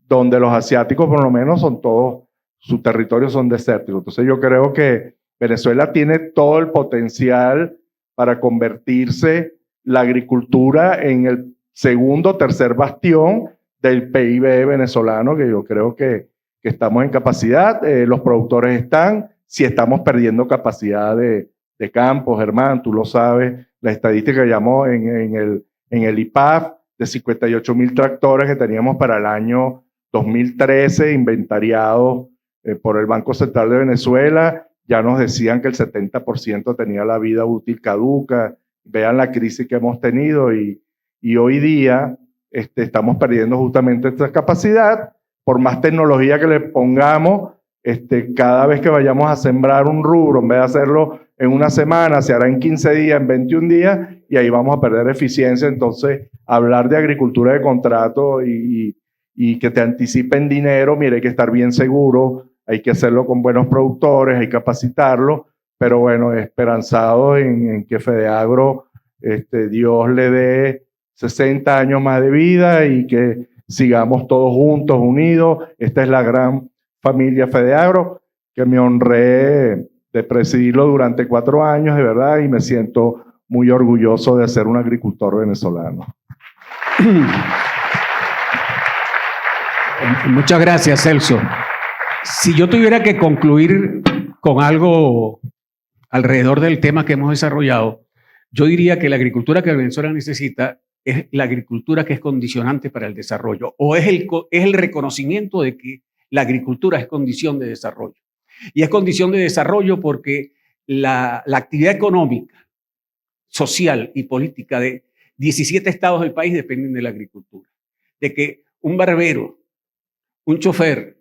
donde los asiáticos por lo menos son todos, sus territorios son desérticos. Entonces yo creo que Venezuela tiene todo el potencial para convertirse la agricultura en el segundo o tercer bastión del PIB venezolano, que yo creo que estamos en capacidad, los productores están, si estamos perdiendo capacidad de campo, Germán, tú lo sabes, la estadística que llamó en el IPAF, de 58.000 tractores que teníamos para el año 2013 inventariados por el Banco Central de Venezuela, ya nos decían que el 70% tenía la vida útil caduca. Vean la crisis que hemos tenido y hoy día estamos perdiendo justamente esta capacidad. Por más tecnología que le pongamos, cada vez que vayamos a sembrar un rubro, en vez de hacerlo en una semana, se hará en 15 días, en 21 días, y ahí vamos a perder eficiencia. Entonces, hablar de agricultura de contrato y que te anticipen dinero, mire, hay que estar bien seguro, hay que hacerlo con buenos productores, hay que capacitarlo, pero bueno, esperanzado en que Fedeagro, Dios le dé 60 años más de vida y que sigamos todos juntos, unidos. Esta es la gran familia Fedeagro, que me honré de presidirlo durante 4 años, de verdad, y me siento muy orgulloso de ser un agricultor venezolano. Muchas gracias, Celso. Si yo tuviera que concluir con algo alrededor del tema que hemos desarrollado, yo diría que la agricultura que Venezuela necesita es la agricultura que es condicionante para el desarrollo, o es el reconocimiento de que la agricultura es condición de desarrollo. Y es condición de desarrollo porque la actividad económica, social y política de 17 estados del país dependen de la agricultura. De que un barbero, un chofer,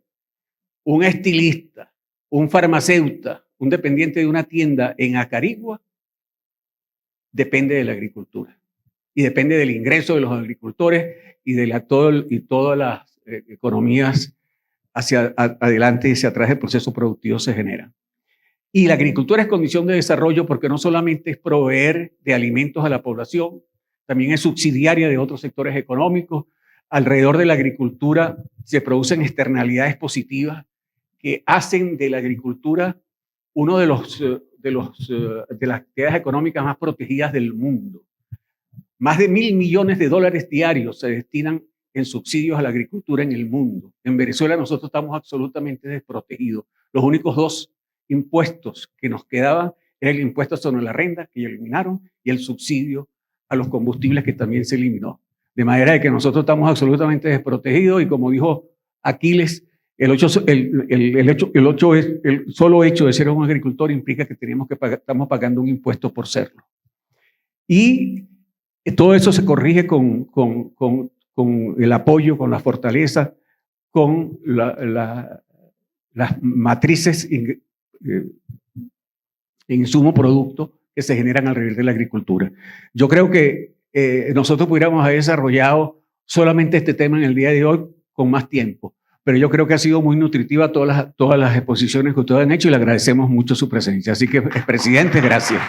un estilista, un farmacéutico, un dependiente de una tienda en Acarigua, depende de la agricultura. Y depende del ingreso de los agricultores y de todas las economías hacia adelante y hacia atrás del proceso productivo se generan. Y la agricultura es condición de desarrollo porque no solamente es proveer de alimentos a la población, también es subsidiaria de otros sectores económicos. Alrededor de la agricultura se producen externalidades positivas que hacen de la agricultura uno de las actividades económicas más protegidas del mundo. Más de $1.000 millones diarios se destinan en subsidios a la agricultura en el mundo. En Venezuela nosotros estamos absolutamente desprotegidos. Los únicos 2 impuestos que nos quedaban era el impuesto sobre la renta, que ya eliminaron, y el subsidio a los combustibles, que también se eliminó. De manera de que nosotros estamos absolutamente desprotegidos y, como dijo Aquiles, el solo hecho de ser un agricultor implica que estamos pagando un impuesto por serlo. Y todo eso se corrige con el apoyo, con la fortaleza, con las matrices insumo producto que se generan alrededor de la agricultura. Yo creo que nosotros pudiéramos haber desarrollado solamente este tema en el día de hoy con más tiempo, pero yo creo que ha sido muy nutritiva todas las exposiciones que ustedes han hecho y le agradecemos mucho su presencia. Así que, presidente, gracias.